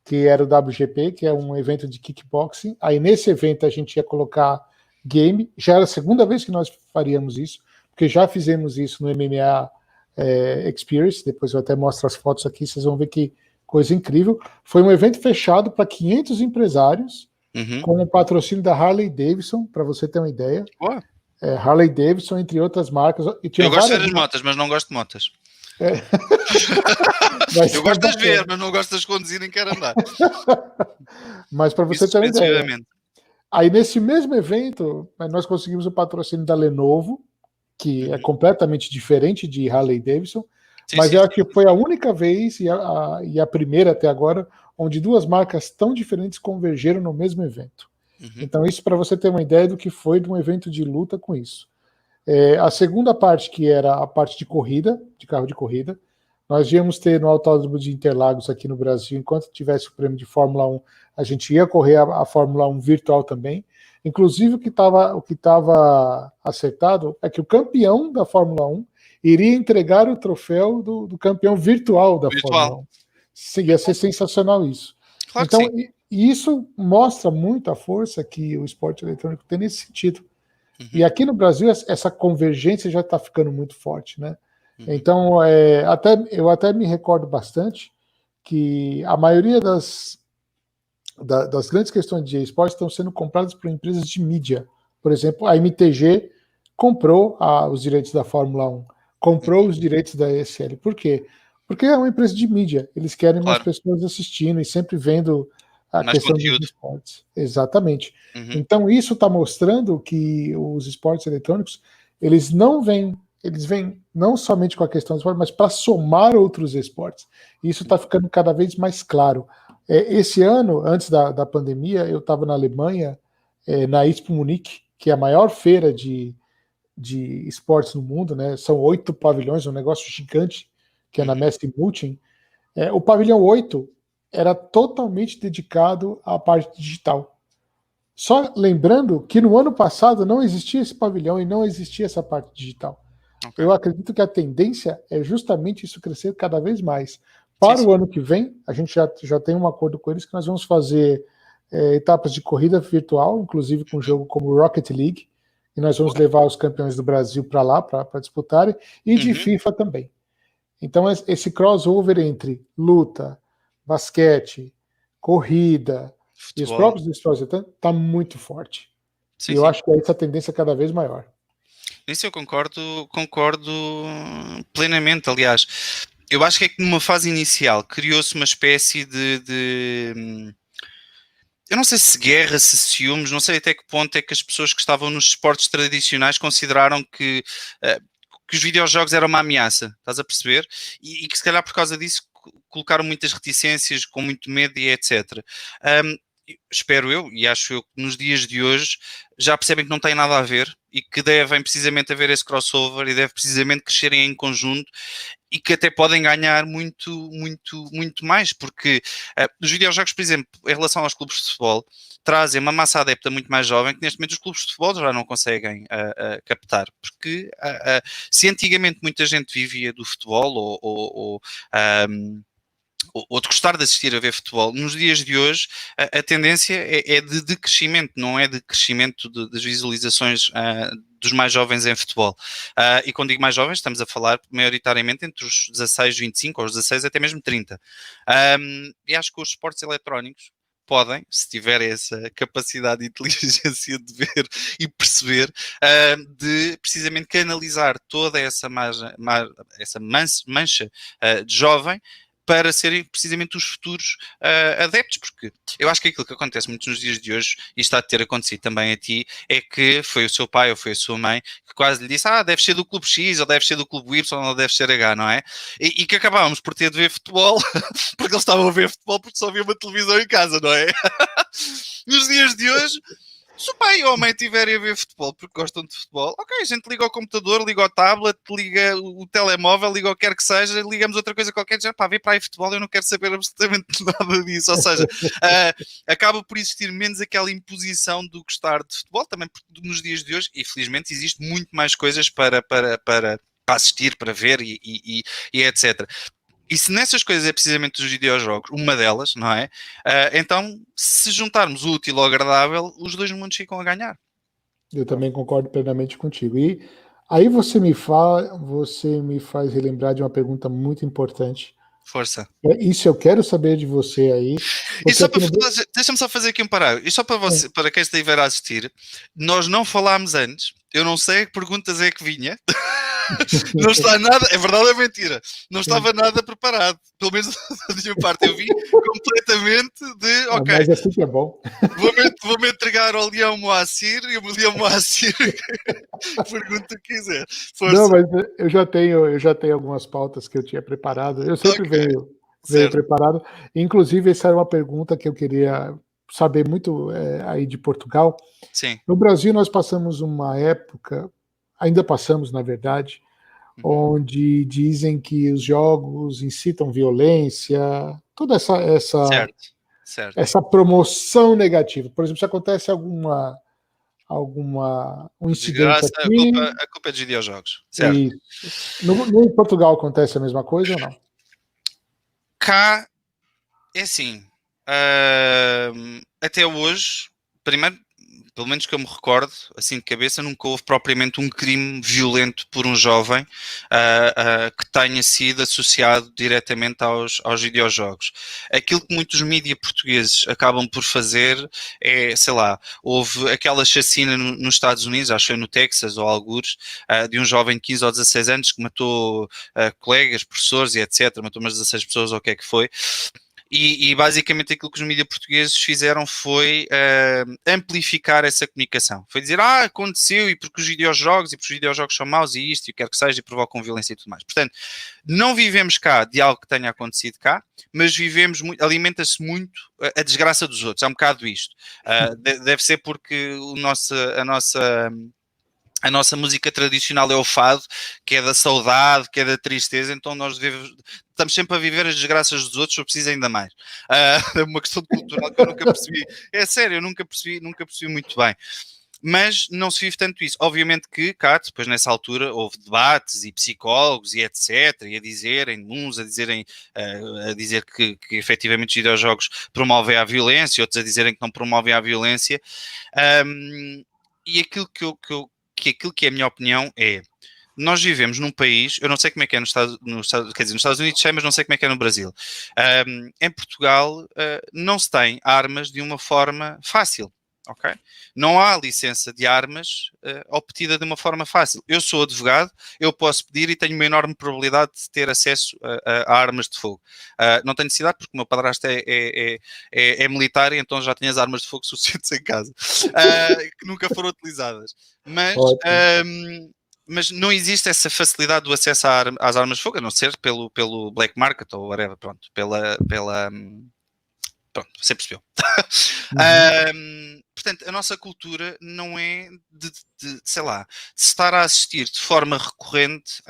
que era o WGP, que é um evento de kickboxing. Aí nesse evento a gente ia colocar game, já era a segunda vez que nós faríamos isso, porque já fizemos isso no MMA Experience, depois eu até mostro as fotos aqui, vocês vão ver que coisa incrível. Foi um evento fechado para 500 empresários, com o patrocínio da Harley Davidson, para você ter uma ideia. Harley Davidson, entre outras marcas. E tinha eu gosto de ver as motas, mas não gosto de motas. Eu gosto de as ver, mas não gosto de as conduzir nem quero andar. Mas para você ter uma ideia. Aí nesse mesmo evento, nós conseguimos o patrocínio da Lenovo, que é completamente diferente de Harley Davidson. Mas eu acho que foi a única vez, e a primeira até agora, onde duas marcas tão diferentes convergeram no mesmo evento. Então, isso para você ter uma ideia do que foi de um evento de luta com isso. A segunda parte, que era a parte de corrida, de carro de corrida, nós íamos ter no Autódromo de Interlagos aqui no Brasil, enquanto tivesse o prêmio de Fórmula 1, a gente ia correr a Fórmula 1 virtual também. Inclusive, o que estava acertado é que o campeão da Fórmula 1 iria entregar o troféu do campeão virtual da Fórmula 1. Sim, ia ser sensacional isso. Claro, então, e isso mostra muito a força que o esporte eletrônico tem nesse sentido. E aqui no Brasil, essa convergência já está ficando muito forte, né? Então, eu até me recordo bastante que a maioria das grandes questões de esporte estão sendo compradas por empresas de mídia. Por exemplo, a MTG comprou os direitos da Fórmula 1. Comprou os direitos da ESL. Por quê? Porque é uma empresa de mídia, eles querem mais Claro. pessoas assistindo e sempre vendo a Mais questão conteúdo. dos esportes. Exatamente. Uhum. Então, isso está mostrando que os esportes eletrônicos, eles não vêm, eles vêm não somente com a questão do esporte, mas para somar outros esportes. Isso está ficando cada vez mais claro. Esse ano, antes da pandemia, eu estava na Alemanha, na Expo Munique, que é a maior feira de esportes no mundo, né? São 8 pavilhões, um negócio gigante, que é na Messi Multim. O pavilhão 8 era totalmente dedicado à parte digital. Só lembrando que no ano passado não existia esse pavilhão e não existia essa parte digital. Okay. Eu acredito que a tendência é justamente isso crescer cada vez mais. Para o ano que vem, a gente já tem um acordo com eles que nós vamos fazer etapas de corrida virtual, inclusive com um jogo como Rocket League, e nós vamos levar os campeões do Brasil para lá, para disputarem, e de FIFA também. Então, esse crossover entre luta, basquete, corrida futebol, e os próprios esportes está muito forte. Sim, e eu acho que essa tendência é cada vez maior. Isso eu concordo plenamente. Aliás, eu acho que é que numa fase inicial criou-se uma espécie de eu não sei se guerra, se ciúmes, não sei até que ponto é que as pessoas que estavam nos esportes tradicionais consideraram que os videojogos eram uma ameaça, estás a perceber? E que se calhar por causa disso colocaram muitas reticências, com muito medo e etc. Espero eu, e acho eu que nos dias de hoje já percebem que não tem nada a ver e que devem precisamente haver esse crossover e deve precisamente crescerem em conjunto e que até podem ganhar muito mais, porque os videojogos, por exemplo, em relação aos clubes de futebol, trazem uma massa adepta muito mais jovem que neste momento os clubes de futebol já não conseguem captar, porque se antigamente muita gente vivia do futebol ou de gostar de assistir a ver futebol, nos dias de hoje a tendência é de crescimento, não é de crescimento das visualizações dos mais jovens em futebol. E quando digo mais jovens, estamos a falar maioritariamente entre os 16, 25, ou os 16 até mesmo 30. E acho que os esportes eletrónicos podem, se tiverem essa capacidade de inteligência de ver e perceber, de precisamente canalizar toda essa mancha de jovem para serem precisamente os futuros adeptos, porque eu acho que aquilo que acontece muito nos dias de hoje, e está a ter acontecido também a ti, é que foi o seu pai ou foi a sua mãe que quase lhe disse, deves ser do clube X, ou deves ser do clube Y, ou deves ser H, não é? E que acabávamos por ter de ver futebol, porque eles estavam a ver futebol porque só havia uma televisão em casa, não é? Nos dias de hoje, se o pai ou a mãe tiverem a ver futebol porque gostam de futebol, ok, a gente liga ao computador, liga ao tablet, liga o telemóvel, liga o que quer que seja, ligamos outra coisa qualquer, já pá, vê para aí futebol, eu não quero saber absolutamente nada disso. Ou seja, acaba por existir menos aquela imposição do gostar de futebol, também porque nos dias de hoje, e felizmente existe muito mais coisas para assistir, para ver e etc. E se nessas coisas é precisamente os videojogos, uma delas, não é? Então, se juntarmos o útil ao agradável, os dois mundos ficam a ganhar. Eu também concordo plenamente contigo. E aí você me faz relembrar de uma pergunta muito importante. Força. Isso eu quero saber de você aí. E só para deixa-me só fazer aqui um parágrafo. E só para você, para quem estiver a assistir, nós não falámos antes. Eu não sei que perguntas é que vinha. Não está nada, é verdade ou é mentira? Não estava nada preparado, pelo menos da minha parte. Eu vi completamente de ok, mas assim que é bom. Vou-me entregar ao Leão Moacir e o Leão Moacir pergunta o que quiser. Força. Não, mas eu já tenho algumas pautas que eu tinha preparado. Eu sempre venho preparado. Inclusive, essa era uma pergunta que eu queria saber muito aí de Portugal. Sim. No Brasil, nós passamos uma época, ainda passamos, na verdade, onde dizem que os jogos incitam violência, toda essa promoção negativa. Por exemplo, se acontece um incidente aqui... A culpa é dos videojogos. Certo. No Portugal acontece a mesma coisa ou não? Cá, é assim, até hoje, primeiro, pelo menos que eu me recordo, assim de cabeça, nunca houve propriamente um crime violento por um jovem que tenha sido associado diretamente aos videojogos. Aquilo que muitos mídia portugueses acabam por fazer é, sei lá, houve aquela chacina nos Estados Unidos, acho que foi no Texas ou algures, de um jovem de 15 ou 16 anos que matou colegas, professores e etc. Matou umas 16 pessoas ou o que é que foi. E basicamente aquilo que os mídias portugueses fizeram foi amplificar essa comunicação. Foi dizer, aconteceu, e porque os videojogos são maus e isto, e o que quer que seja, e provocam violência e tudo mais. Portanto, não vivemos cá de algo que tenha acontecido cá, mas vivemos muito, alimenta-se muito a desgraça dos outros. É um bocado isto. Deve ser porque a nossa música tradicional é o fado, que é da saudade, que é da tristeza, então nós estamos sempre a viver as desgraças dos outros, eu preciso ainda mais. É uma questão cultural que eu nunca percebi. É sério, eu nunca percebi muito bem. Mas não se vive tanto isso. Obviamente que cá, depois nessa altura, houve debates e psicólogos e etc. E a dizerem, uns a dizer que efetivamente os videojogos promovem a violência, outros a dizerem que não promovem a violência. E aquilo que é a minha opinião é, nós vivemos num país, eu não sei como é que é nos Estados Unidos sei, mas não sei como é que é no Brasil. Em Portugal não se tem armas de uma forma fácil, ok? Não há licença de armas obtida de uma forma fácil. Eu sou advogado, eu posso pedir e tenho uma enorme probabilidade de ter acesso a armas de fogo. Não tenho necessidade porque o meu padrasto é militar e então já tenho as armas de fogo suficientes em casa, que nunca foram utilizadas. Mas não existe essa facilidade do acesso às armas de fogo, a não ser pelo black market ou whatever, pronto, pronto, você percebeu. Portanto, a nossa cultura não é de sei lá, de estar a assistir de forma recorrente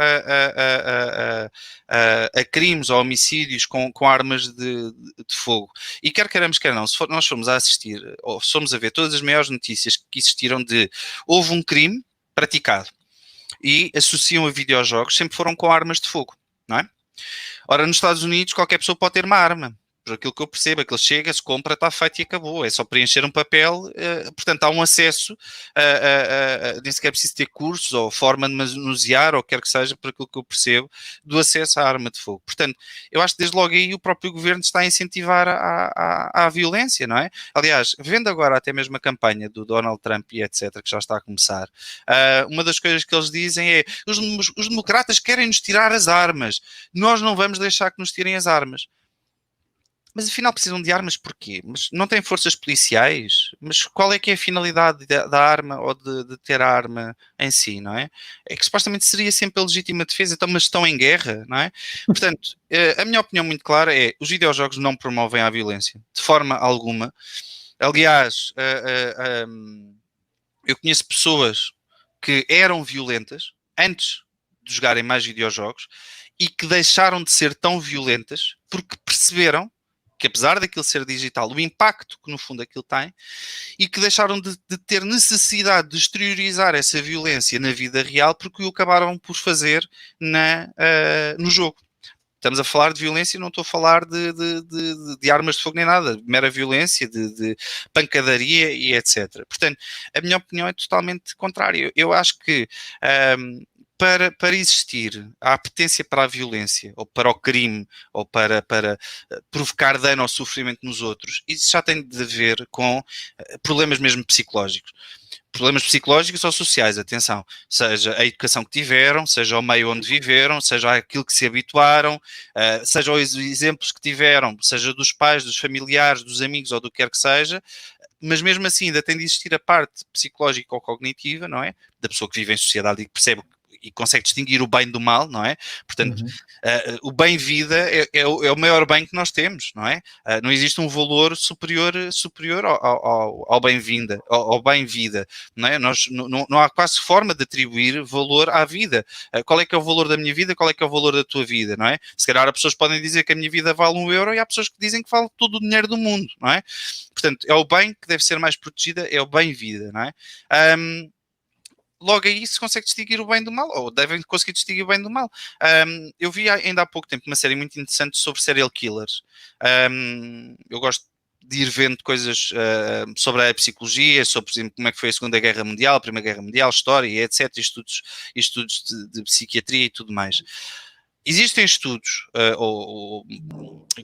a crimes ou homicídios com armas de fogo. E quer queiramos, quer não, se nós formos a assistir, ou formos a ver todas as maiores notícias que existiram houve um crime praticado e associam a videojogos, sempre foram com armas de fogo, não é? Ora, nos Estados Unidos qualquer pessoa pode ter uma arma. Por aquilo que eu percebo, aquilo chega, se compra, está feito e acabou. É só preencher um papel, portanto há um acesso, nem sequer é preciso ter cursos ou forma de manusear, ou quer que seja, por aquilo que eu percebo, do acesso à arma de fogo. Portanto, eu acho que desde logo aí o próprio governo está a incentivar a violência, não é? Aliás, vendo agora até mesmo a campanha do Donald Trump e etc., que já está a começar, uma das coisas que eles dizem é, os democratas querem nos tirar as armas, nós não vamos deixar que nos tirem as armas. Mas afinal precisam de armas porquê? Mas não têm forças policiais? Mas qual é que é a finalidade da arma ou de ter a arma em si, não é? É que supostamente seria sempre a legítima defesa, então, mas estão em guerra, não é? Portanto, a minha opinião muito clara é, os videojogos não promovem a violência, de forma alguma. Aliás, eu conheço pessoas que eram violentas antes de jogarem mais videojogos e que deixaram de ser tão violentas porque perceberam que apesar daquilo ser digital, o impacto que no fundo aquilo tem, e que deixaram de ter necessidade de exteriorizar essa violência na vida real porque o acabaram por fazer no jogo. Estamos a falar de violência, não estou a falar de armas de fogo nem nada, de mera violência, de pancadaria e etc. Portanto, a minha opinião é totalmente contrária. Eu acho que para existir a apetência para a violência, ou para o crime, ou para provocar dano ou sofrimento nos outros, isso já tem de ver com problemas mesmo psicológicos. Problemas psicológicos ou sociais, atenção, seja a educação que tiveram, seja o meio onde viveram, seja aquilo que se habituaram, seja os exemplos que tiveram, seja dos pais, dos familiares, dos amigos ou do que quer que seja, mas mesmo assim ainda tem de existir a parte psicológica ou cognitiva, não é? Da pessoa que vive em sociedade e que percebe e consegue distinguir o bem do mal, não é? Portanto, o bem-vida é o maior bem que nós temos, não é? Não existe um valor superior ao bem-vinda, ao bem-vida, não é? Não há quase forma de atribuir valor à vida. Qual é que é o valor da minha vida? Qual é que é o valor da tua vida, não é? Se calhar as pessoas podem dizer que a minha vida vale €1 e há pessoas que dizem que vale todo o dinheiro do mundo, não é? Portanto, é o bem que deve ser mais protegida, é o bem-vida, não é? Logo aí se consegue distinguir o bem do mal, ou devem conseguir distinguir o bem do mal. Eu vi ainda há pouco tempo uma série muito interessante sobre serial killers. Eu gosto de ir vendo coisas sobre a psicologia, sobre, por exemplo, como é que foi a Segunda Guerra Mundial, a Primeira Guerra Mundial, história, e etc., estudos de psiquiatria e tudo mais. Existem estudos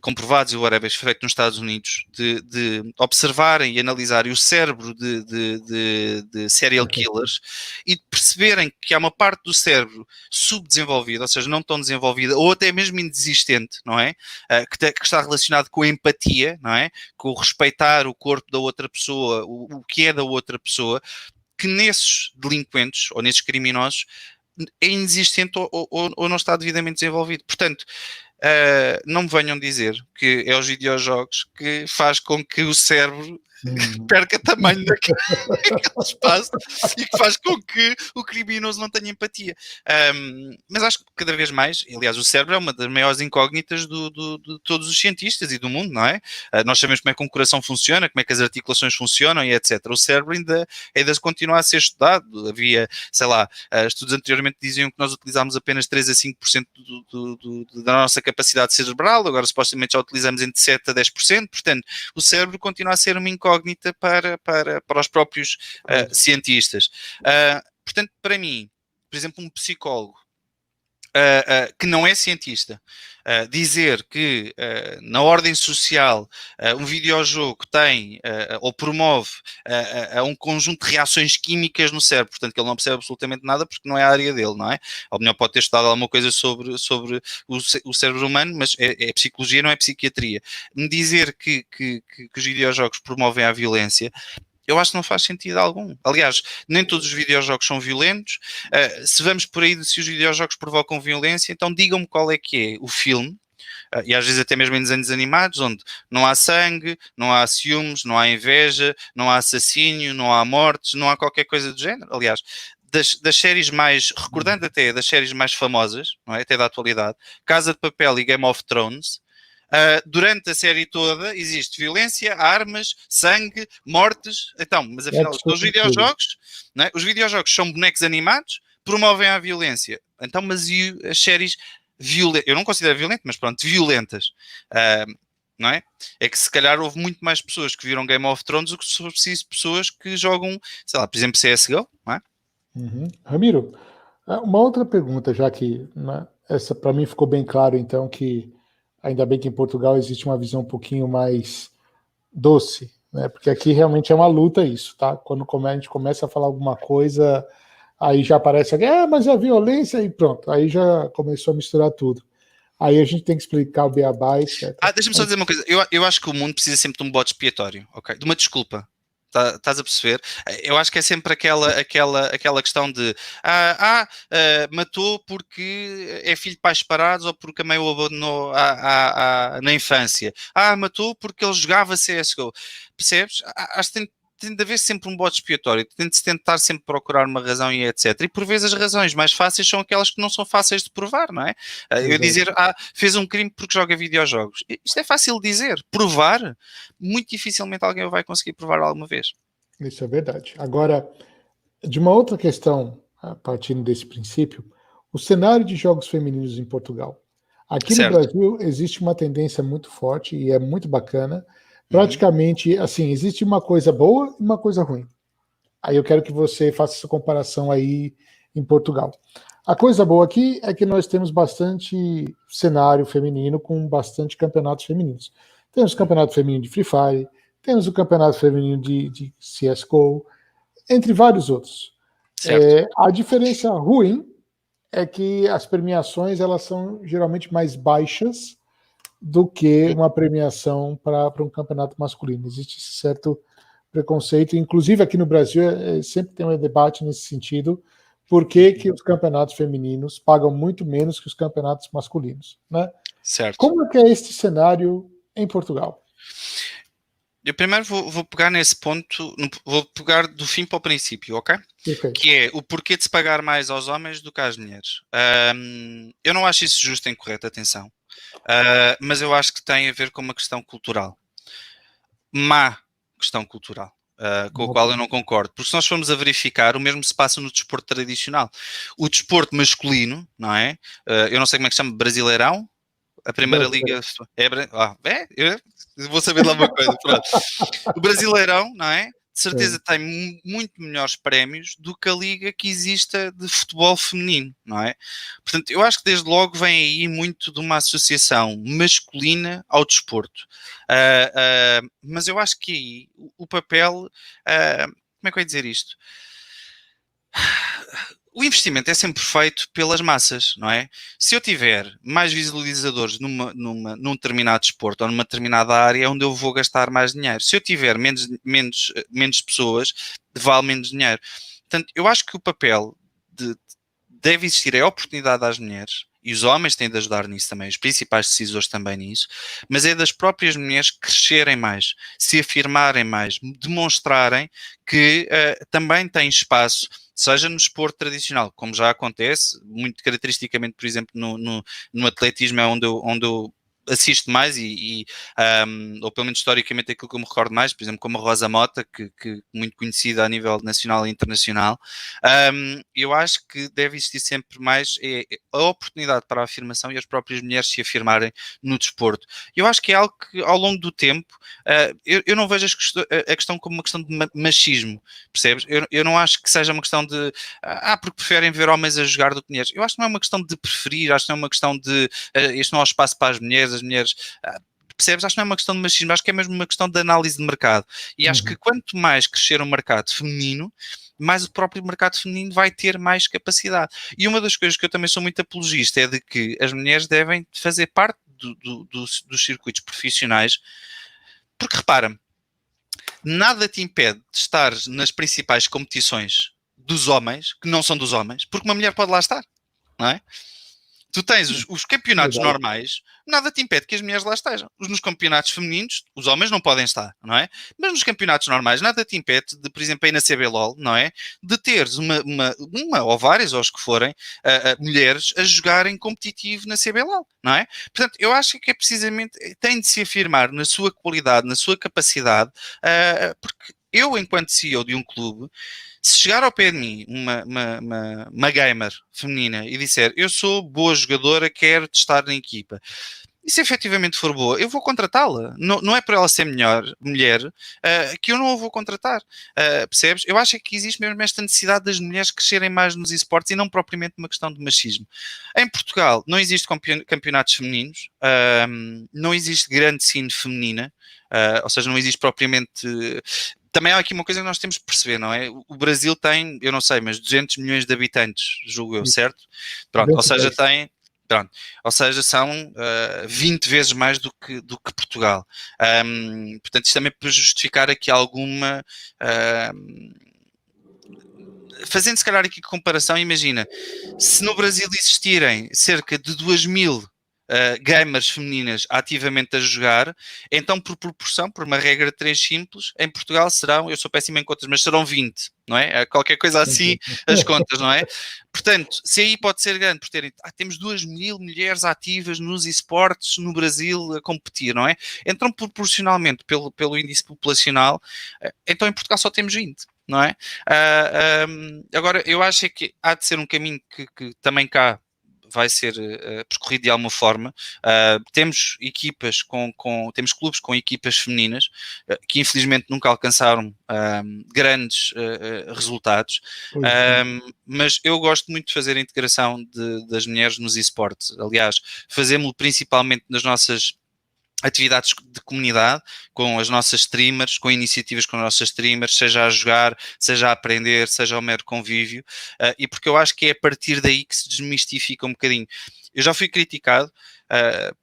comprovados e whatever, feitos nos Estados Unidos de observarem e analisarem o cérebro de serial killers e de perceberem que há uma parte do cérebro subdesenvolvida, ou seja, não tão desenvolvida, ou até mesmo inexistente, não é? Que está relacionado com a empatia, não é? Com o respeitar o corpo da outra pessoa, o que é da outra pessoa, que nesses delinquentes ou nesses criminosos é inexistente ou não está devidamente desenvolvido. Portanto, não me venham dizer que é os videojogos que faz com que o cérebro perca tamanho naquele espaço e que faz com que o criminoso não tenha empatia. Mas acho que cada vez mais, aliás, o cérebro é uma das maiores incógnitas de todos os cientistas e do mundo, não é? Nós sabemos como é que um coração funciona, como é que as articulações funcionam e etc. O cérebro ainda continua a ser estudado. Havia, sei lá, estudos anteriormente diziam que nós utilizámos apenas 3 a 5% da nossa capacidade cerebral, agora supostamente já utilizamos entre 7 a 10%, portanto, o cérebro continua a ser uma incógnita para os próprios cientistas. Portanto, para mim, por exemplo, um psicólogo que não é cientista, dizer que na ordem social um videojogo tem ou promove um conjunto de reações químicas no cérebro, portanto que ele não percebe absolutamente nada porque não é a área dele, não é? Ou melhor, pode ter estudado alguma coisa sobre o cérebro humano, mas é psicologia, não é psiquiatria. Me dizer que os videojogos promovem a violência, eu acho que não faz sentido algum. Aliás, nem todos os videojogos são violentos. Se vamos por aí, se os videojogos provocam violência, então digam-me qual é que é o filme, e às vezes até mesmo em desenhos animados, onde não há sangue, não há ciúmes, não há inveja, não há assassínio, não há mortes, não há qualquer coisa do género. Aliás, das séries mais, recordando até das séries mais famosas, não é? Até da atualidade, Casa de Papel e Game of Thrones, durante a série toda existe violência, armas, sangue, mortes. Então, mas afinal, os videojogos, não é? Os videojogos são bonecos animados, promovem a violência. Então, mas e as séries violentas? Eu não considero violento, mas pronto, violentas. Não é? É que se calhar houve muito mais pessoas que viram Game of Thrones do que se for preciso pessoas que jogam, sei lá, por exemplo, CSGO, não é? Ramiro, uma outra pergunta, já que essa para mim ficou bem claro, então, que ainda bem que em Portugal existe uma visão um pouquinho mais doce, né? Porque aqui realmente é uma luta isso, tá? Quando a gente começa a falar alguma coisa, aí já aparece aqui, mas é violência e pronto, aí já começou a misturar tudo. Aí a gente tem que explicar o beabá, etc. Deixa-me só dizer uma coisa, eu acho que o mundo precisa sempre de um bode expiatório, ok? De uma desculpa. Estás a perceber? Eu acho que é sempre aquela questão de matou porque é filho de pais separados ou porque a mãe o abandonou na infância. Matou porque ele jogava CSGO. Percebes? Acho que tem de haver sempre um bode expiatório, tem de se tentar sempre procurar uma razão e etc. E por vezes as razões mais fáceis são aquelas que não são fáceis de provar, não é? Eu dizer, fez um crime porque joga videojogos. Isto é fácil de dizer. Provar, muito dificilmente alguém vai conseguir provar alguma vez. Isso é verdade. Agora, de uma outra questão, partindo desse princípio, o cenário de jogos femininos em Portugal. Aqui no Brasil existe uma tendência muito forte e é muito bacana. Praticamente, assim, existe uma coisa boa e uma coisa ruim. Aí eu quero que você faça essa comparação aí em Portugal. A coisa boa aqui é que nós temos bastante cenário feminino com bastante campeonatos femininos. Temos o campeonato feminino de Free Fire, temos o campeonato feminino de CSGO, entre vários outros. A diferença ruim é que as premiações elas são geralmente mais baixas do que uma premiação para um campeonato masculino. Existe esse certo preconceito, inclusive aqui no Brasil sempre tem um debate nesse sentido, por que os campeonatos femininos pagam muito menos que os campeonatos masculinos, né? Certo. Como é que é este cenário em Portugal? Eu primeiro vou pegar nesse ponto, vou pegar do fim para o princípio, ok? Que é o porquê de se pagar mais aos homens do que às mulheres. Eu não acho isso justo e incorreto, atenção. Mas eu acho que tem a ver com uma questão cultural. Má questão cultural. Com a qual eu não concordo. Porque se nós formos a verificar, o mesmo se passa no desporto tradicional. O desporto masculino, não é? Eu não sei como é que se chama, Brasileirão? A primeira liga eu vou saber lá uma coisa. Pronto. O Brasileirão, não é? De certeza tem muito melhores prémios do que a liga que exista de futebol feminino, não é? Portanto, eu acho que desde logo vem aí muito de uma associação masculina ao desporto. Mas eu acho que aí o papel... como é que eu ia dizer isto? O investimento é sempre feito pelas massas, não é? Se eu tiver mais visualizadores num determinado desporto ou numa determinada área, é onde eu vou gastar mais dinheiro. Se eu tiver menos pessoas, vale menos dinheiro. Portanto, eu acho que o papel deve existir a oportunidade às mulheres, e os homens têm de ajudar nisso também, os principais decisores também nisso, mas é das próprias mulheres crescerem mais, se afirmarem mais, demonstrarem que também têm espaço, seja no esporte tradicional, como já acontece, muito caracteristicamente, por exemplo, no atletismo é onde eu assisto mais ou pelo menos historicamente aquilo que eu me recordo mais, por exemplo, como a Rosa Mota, que muito conhecida a nível nacional e internacional. Eu acho que deve existir sempre mais a oportunidade para a afirmação e as próprias mulheres se afirmarem no desporto. Eu acho que é algo que ao longo do tempo, eu não vejo a questão como uma questão de machismo, percebes? Eu não acho que seja uma questão de porque preferem ver homens a jogar do que mulheres. Eu acho que não é uma questão de preferir, acho que não é uma questão de este não há espaço para as mulheres, percebes? Acho que não é uma questão de machismo, acho que é mesmo uma questão de análise de mercado. E acho que quanto mais crescer o mercado feminino, mais o próprio mercado feminino vai ter mais capacidade. E uma das coisas que eu também sou muito apologista é de que as mulheres devem fazer parte dos circuitos profissionais, porque repara, nada te impede de estar nas principais competições dos homens, que não são dos homens, porque uma mulher pode lá estar, não é? Tu tens os campeonatos normais, nada te impede que as mulheres lá estejam. Nos campeonatos femininos, os homens não podem estar, não é? Mas nos campeonatos normais, nada te impede de, por exemplo, aí na CBLOL, não é? De teres uma ou várias, ou os que forem, mulheres a jogarem competitivo na CBLOL, não é? Portanto, eu acho que é precisamente, tem de se afirmar na sua qualidade, na sua capacidade, porque eu, enquanto CEO de um clube, se chegar ao pé de mim uma gamer feminina e disser eu sou boa jogadora, quero testar na equipa, e se efetivamente for boa, eu vou contratá-la. Não é por ela ser mulher que eu não a vou contratar. Percebes? Eu acho que existe mesmo esta necessidade das mulheres crescerem mais nos esportes e não propriamente uma questão de machismo. Em Portugal não existe campeonatos femininos, não existe grande cena feminina, ou seja, não existe propriamente... Também há aqui uma coisa que nós temos que perceber, não é? O Brasil tem, eu não sei, mas 200 milhões de habitantes, julgo eu, certo? Pronto, ou seja, são 20 vezes mais do que Portugal. Portanto, isto também para justificar aqui alguma... fazendo se calhar aqui comparação, imagina, se no Brasil existirem cerca de 2.000 gamers femininas ativamente a jogar, então por proporção, por uma regra de 3 simples, em Portugal serão, eu sou péssimo em contas, mas serão 20, não é? Qualquer coisa assim, as contas, não é? Portanto, se aí pode ser grande, por temos 2.000 mulheres ativas nos esportes no Brasil a competir, não é? Então proporcionalmente pelo índice populacional, então em Portugal só temos 20. Não é? Agora, eu acho que há de ser um caminho que também cá vai ser percorrido de alguma forma. Temos equipas temos clubes com equipas femininas que infelizmente nunca alcançaram grandes resultados, mas eu gosto muito de fazer a integração das mulheres nos esportes. Aliás, fazemos-lo principalmente nas nossas atividades de comunidade, com as nossas streamers, com iniciativas com as nossas streamers, seja a jogar, seja a aprender, seja ao mero convívio, e porque eu acho que é a partir daí que se desmistifica um bocadinho. Eu já fui criticado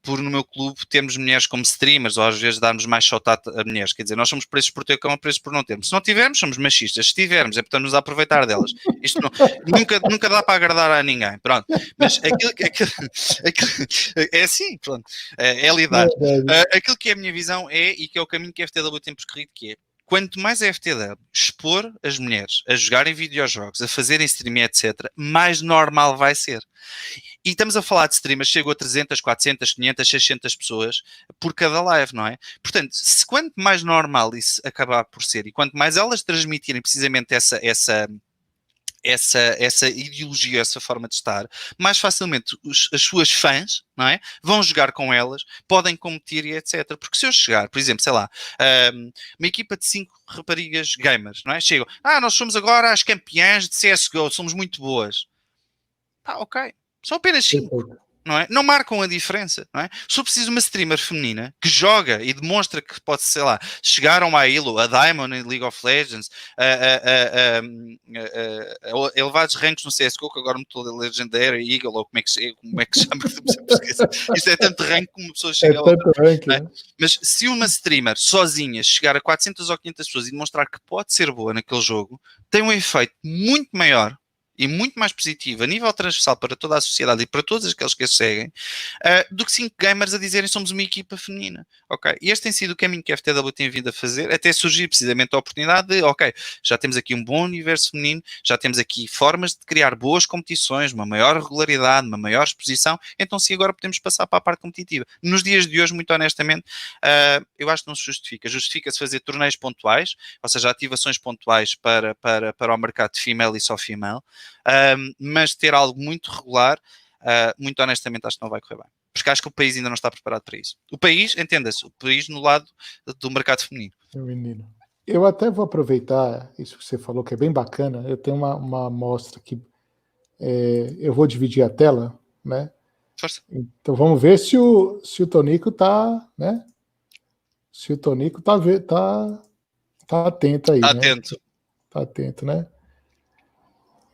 por no meu clube termos mulheres como streamers, ou às vezes darmos mais shot a mulheres, quer dizer, nós somos preços por ter como preços por não termos. Se não tivermos, somos machistas. Se tivermos, é porque estamos a aproveitar delas. Isto nunca dá para agradar a ninguém, pronto. Mas aquilo é assim, pronto, é lidar. Aquilo que é a minha visão e que é o caminho que a FTW tem percorrido, que é, quanto mais a FTW expor as mulheres a jogarem videojogos, a fazerem streaming, etc., mais normal vai ser. E estamos a falar de streamers, chegou a 300, 400, 500, 600 pessoas por cada live, não é? Portanto, quanto mais normal isso acabar por ser e quanto mais elas transmitirem precisamente essa essa ideologia, essa forma de estar, mais facilmente as suas fãs, não é? Vão jogar com elas, podem competir e etc. Porque se eu chegar, por exemplo, sei lá, uma equipa de 5 raparigas gamers, não é? Chegam, nós somos agora as campeãs de CSGO, somos muito boas. Ok. São apenas 5. Não é? Não marcam a diferença, não é? Se eu preciso de uma streamer feminina que joga e demonstra que pode, sei lá, chegar a uma Elo, a Diamond em League of Legends, elevados ranks no CSGO, que agora me estou a Legendary, Eagle, ou como é que se chama? Isto é tanto rank como uma pessoa chega lá. É? Mas se uma streamer sozinha chegar a 400 ou 500 pessoas e demonstrar que pode ser boa naquele jogo, tem um efeito muito maior e muito mais positivo a nível transversal para toda a sociedade e para todos aqueles que a seguem, do que 5 gamers a dizerem somos uma equipa feminina. Ok? E este tem sido o caminho que a FTW tem vindo a fazer, até surgir precisamente a oportunidade de, ok, já temos aqui um bom universo feminino, já temos aqui formas de criar boas competições, uma maior regularidade, uma maior exposição, então sim, agora podemos passar para a parte competitiva. Nos dias de hoje, muito honestamente, eu acho que não se justifica. Justifica-se fazer torneios pontuais, ou seja, ativações pontuais para o mercado de female e só female, mas ter algo muito regular, muito honestamente acho que não vai correr bem, porque acho que o país ainda não está preparado para isso. O país, entenda-se, o país no lado do mercado feminino. Eu até vou aproveitar isso que você falou, que é bem bacana. Eu tenho uma amostra aqui, eu vou dividir a tela, né? Força. Então vamos ver se o Tonico tá, né? Se o Tonico tá atento aí, Tá né? atento. Tá atento, né?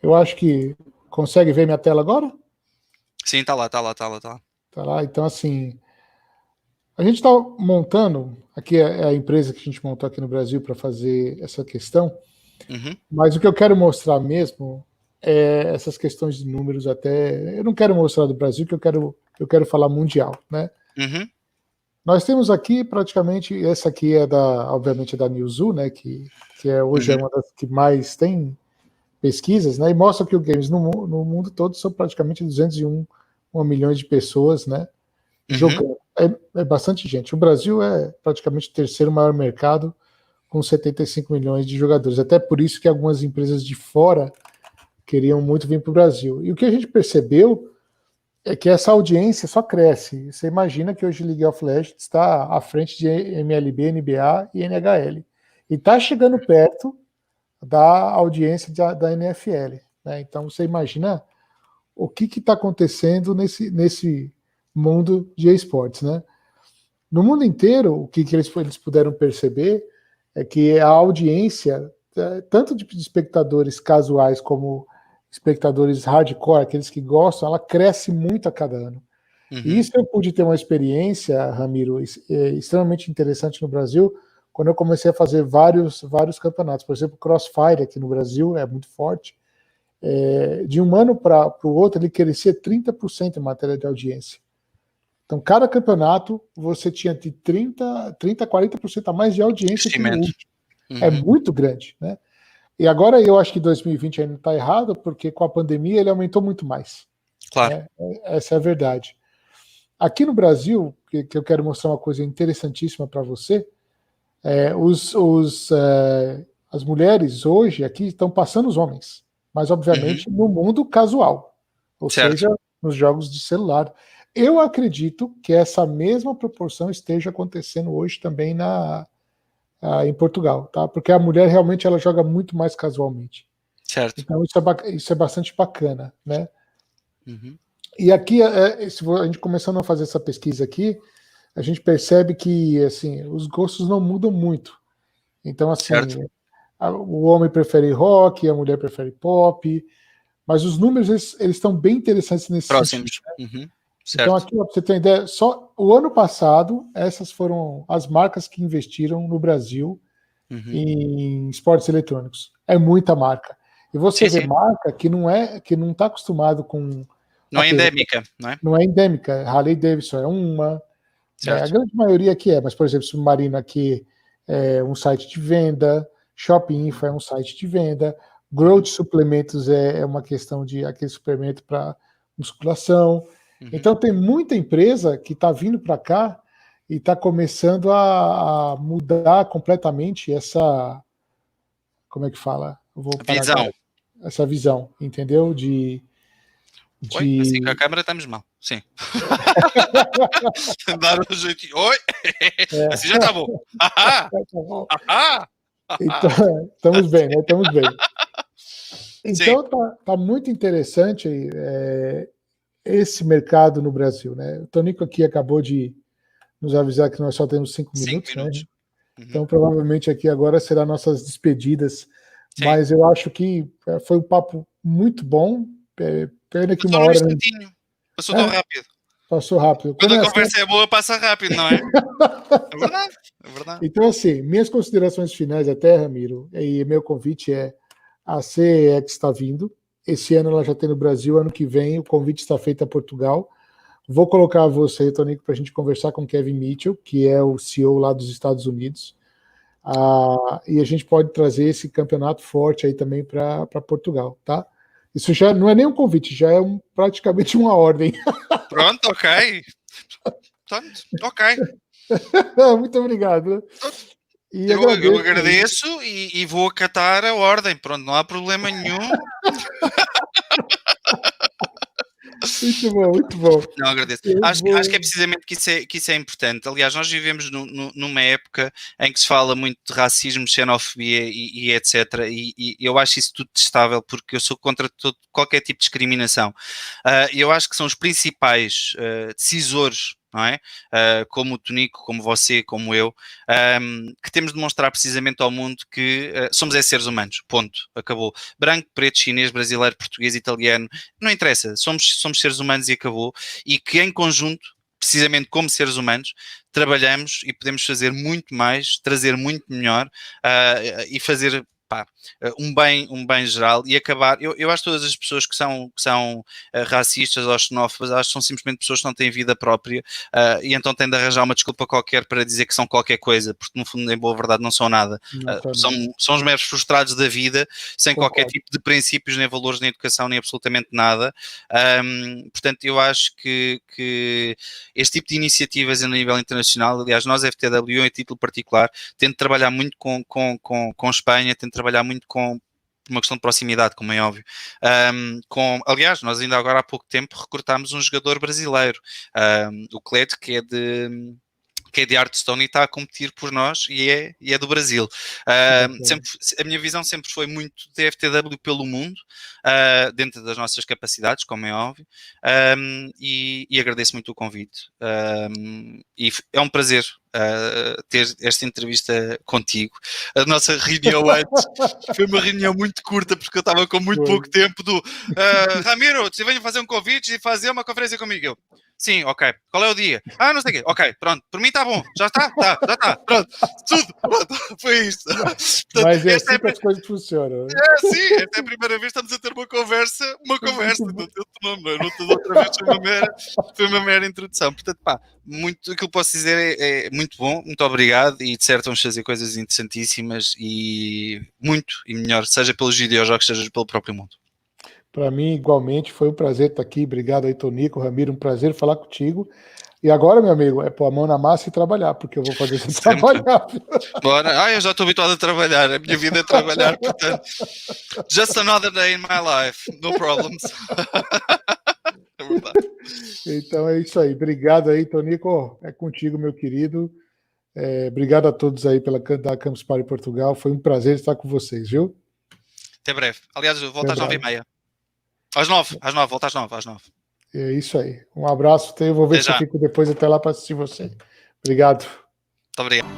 Eu acho que consegue ver minha tela agora? Sim, tá lá. Tá lá, então assim, a gente está montando, aqui é a empresa que a gente montou aqui no Brasil para fazer essa questão, mas o que eu quero mostrar mesmo é essas questões de números até, eu não quero mostrar do Brasil, que eu quero falar mundial, né? Nós temos aqui praticamente, essa aqui é obviamente da Newzoo, né, que hoje é uma das que mais tem pesquisas, né, e mostra que os games no mundo todo são praticamente 201 milhões de pessoas, né, jogando. É bastante gente. O Brasil é praticamente o terceiro maior mercado, com 75 milhões de jogadores. Até por isso que algumas empresas de fora queriam muito vir para o Brasil. E o que a gente percebeu é que essa audiência só cresce. Você imagina que hoje League of Legends está à frente de MLB, NBA e NHL. E está chegando perto da audiência da NFL. Né? Então você imagina o que está acontecendo nesse mundo de esportes. Né? No mundo inteiro, o que eles puderam perceber é que a audiência, tanto de espectadores casuais como espectadores hardcore, aqueles que gostam, ela cresce muito a cada ano. E isso eu pude ter uma experiência, Ramiro, extremamente interessante no Brasil, quando eu comecei a fazer vários campeonatos. Por exemplo, Crossfire aqui no Brasil é muito forte. De um ano para o outro, ele crescia 30% em matéria de audiência. Então, cada campeonato, você tinha de 30% a 40% a mais de audiência que no último. É muito grande, né? E agora eu acho que 2020 ainda está errado, porque com a pandemia ele aumentou muito mais. Claro. Né? Essa é a verdade. Aqui no Brasil, que eu quero mostrar uma coisa interessantíssima para você, as mulheres hoje aqui estão passando os homens, mas obviamente no mundo casual, ou seja, nos jogos de celular. Eu acredito que essa mesma proporção esteja acontecendo hoje também em Portugal, tá? Porque a mulher realmente ela joga muito mais casualmente. Certo. Então isso é bastante bacana, né? E aqui, se a gente começando a fazer essa pesquisa aqui, a gente percebe que assim os gostos não mudam muito. Então assim, o homem prefere rock, a mulher prefere pop, mas os números eles estão bem interessantes nesse próximos. sentido. Né? Certo. Então aqui, para você ter ideia, só o ano passado essas foram as marcas que investiram no Brasil em esportes eletrônicos. É muita marca. E você vê marca que não está acostumado com... Não é endêmica, não é? Não é endêmica. Harley Davidson é uma. Né? A grande maioria aqui é, mas, por exemplo, Submarino aqui é um site de venda, Shopping Info é um site de venda, Growth Suplementos é uma questão de aquele suplemento para musculação. Então tem muita empresa que está vindo para cá e está começando a mudar completamente essa... Como é que fala? Eu vou parar visão. agora. essa visão, entendeu? Oi, assim com a câmera estamos mal. Sim. Dar um jeitinho. Oi! Assim já está bom. Então, estamos bem, né? Estamos bem. Então, tá muito interessante esse mercado no Brasil, né? O Tonico aqui acabou de nos avisar que nós só temos 5 minutos, né? Então, provavelmente aqui agora serão nossas despedidas. Sim. Mas eu acho que foi um papo muito bom. Pena que uma hora... Passou tão rápido. Passou rápido. Quando a conversa é boa, passa rápido, não é? É verdade, é verdade. Então, assim, minhas considerações finais até, Ramiro, e meu convite é a CEX está vindo. Esse ano ela já tem no Brasil, ano que vem o convite está feito a Portugal. Vou colocar você, Tonico, para a gente conversar com Kevin Mitchell, que é o CEO lá dos Estados Unidos. E a gente pode trazer esse campeonato forte aí também para Portugal, tá? Isso já não é nem um convite, já é praticamente uma ordem. Pronto, ok. Pronto, ok. Muito obrigado. E eu agradeço e vou acatar a ordem. Pronto, não há problema nenhum. Muito bom, muito bom. Não, agradeço. Acho que é precisamente que isso é importante. Aliás, nós vivemos numa época em que se fala muito de racismo, xenofobia e etc. E eu acho isso tudo detestável, porque eu sou contra qualquer tipo de discriminação. Eu acho que são os principais decisores, não é? Como o Tonico, como você, como eu, que temos de mostrar precisamente ao mundo que somos seres humanos, ponto, acabou. Branco, preto, chinês, brasileiro, português, italiano, não interessa, somos seres humanos e acabou, e que em conjunto, precisamente como seres humanos, trabalhamos e podemos fazer muito mais, trazer muito melhor e fazer... um bem geral e acabar, eu acho que todas as pessoas que são racistas ou xenófobas, acho que são simplesmente pessoas que não têm vida própria e então têm de arranjar uma desculpa qualquer para dizer que são qualquer coisa, porque no fundo, em boa verdade, não são nada. São os meros frustrados da vida, sem qualquer tipo de princípios, nem valores, nem educação, nem absolutamente nada. Portanto, eu acho que este tipo de iniciativas a nível internacional, aliás, nós, FTW, em título particular, tento trabalhar muito com Espanha, tento trabalhar muito com uma questão de proximidade, como é óbvio. Aliás, nós ainda agora há pouco tempo recrutámos um jogador brasileiro, o Cled, que é de Hearthstone e está a competir por nós e é do Brasil. A minha visão sempre foi muito de FTW pelo mundo, dentro das nossas capacidades, como é óbvio, e agradeço muito o convite. E é um prazer ter esta entrevista contigo. A nossa reunião antes foi uma reunião muito curta, porque eu estava com muito pouco tempo Ramiro, você vem fazer um convite e fazer uma conferência comigo. Sim, ok. Qual é o dia? Não sei o quê. Ok, pronto. Por mim está bom. Já está? Tá, já está. Pronto. Tudo. Pronto. Foi isto. Portanto, mas é assim que as coisas funcionam. Sim. Esta é a primeira vez que estamos a ter uma conversa. Não toda outra vez foi uma mera introdução. Portanto, muito, aquilo que posso dizer é muito bom. Muito obrigado. E de certo vamos fazer coisas interessantíssimas e muito e melhor, seja pelos videojogos, seja pelo próprio mundo. Para mim, igualmente, foi um prazer estar aqui. Obrigado aí, Tonico, Ramiro, um prazer falar contigo. E agora, meu amigo, é pôr a mão na massa e trabalhar, porque eu vou fazer você trabalhar. Bora. Eu já estou habituado a trabalhar. A minha vida é trabalhar, portanto. Just another day in my life. No problems. É verdade. Então é isso aí. Obrigado aí, Tonico. É contigo, meu querido. Obrigado a todos aí da Campus Party Portugal. Foi um prazer estar com vocês, viu? Até breve. Aliás, eu volto às 9h30. Às 9, volto às 9. É isso aí. Um abraço. Eu vou ver se eu fico depois até lá para assistir você. Obrigado. Muito obrigado.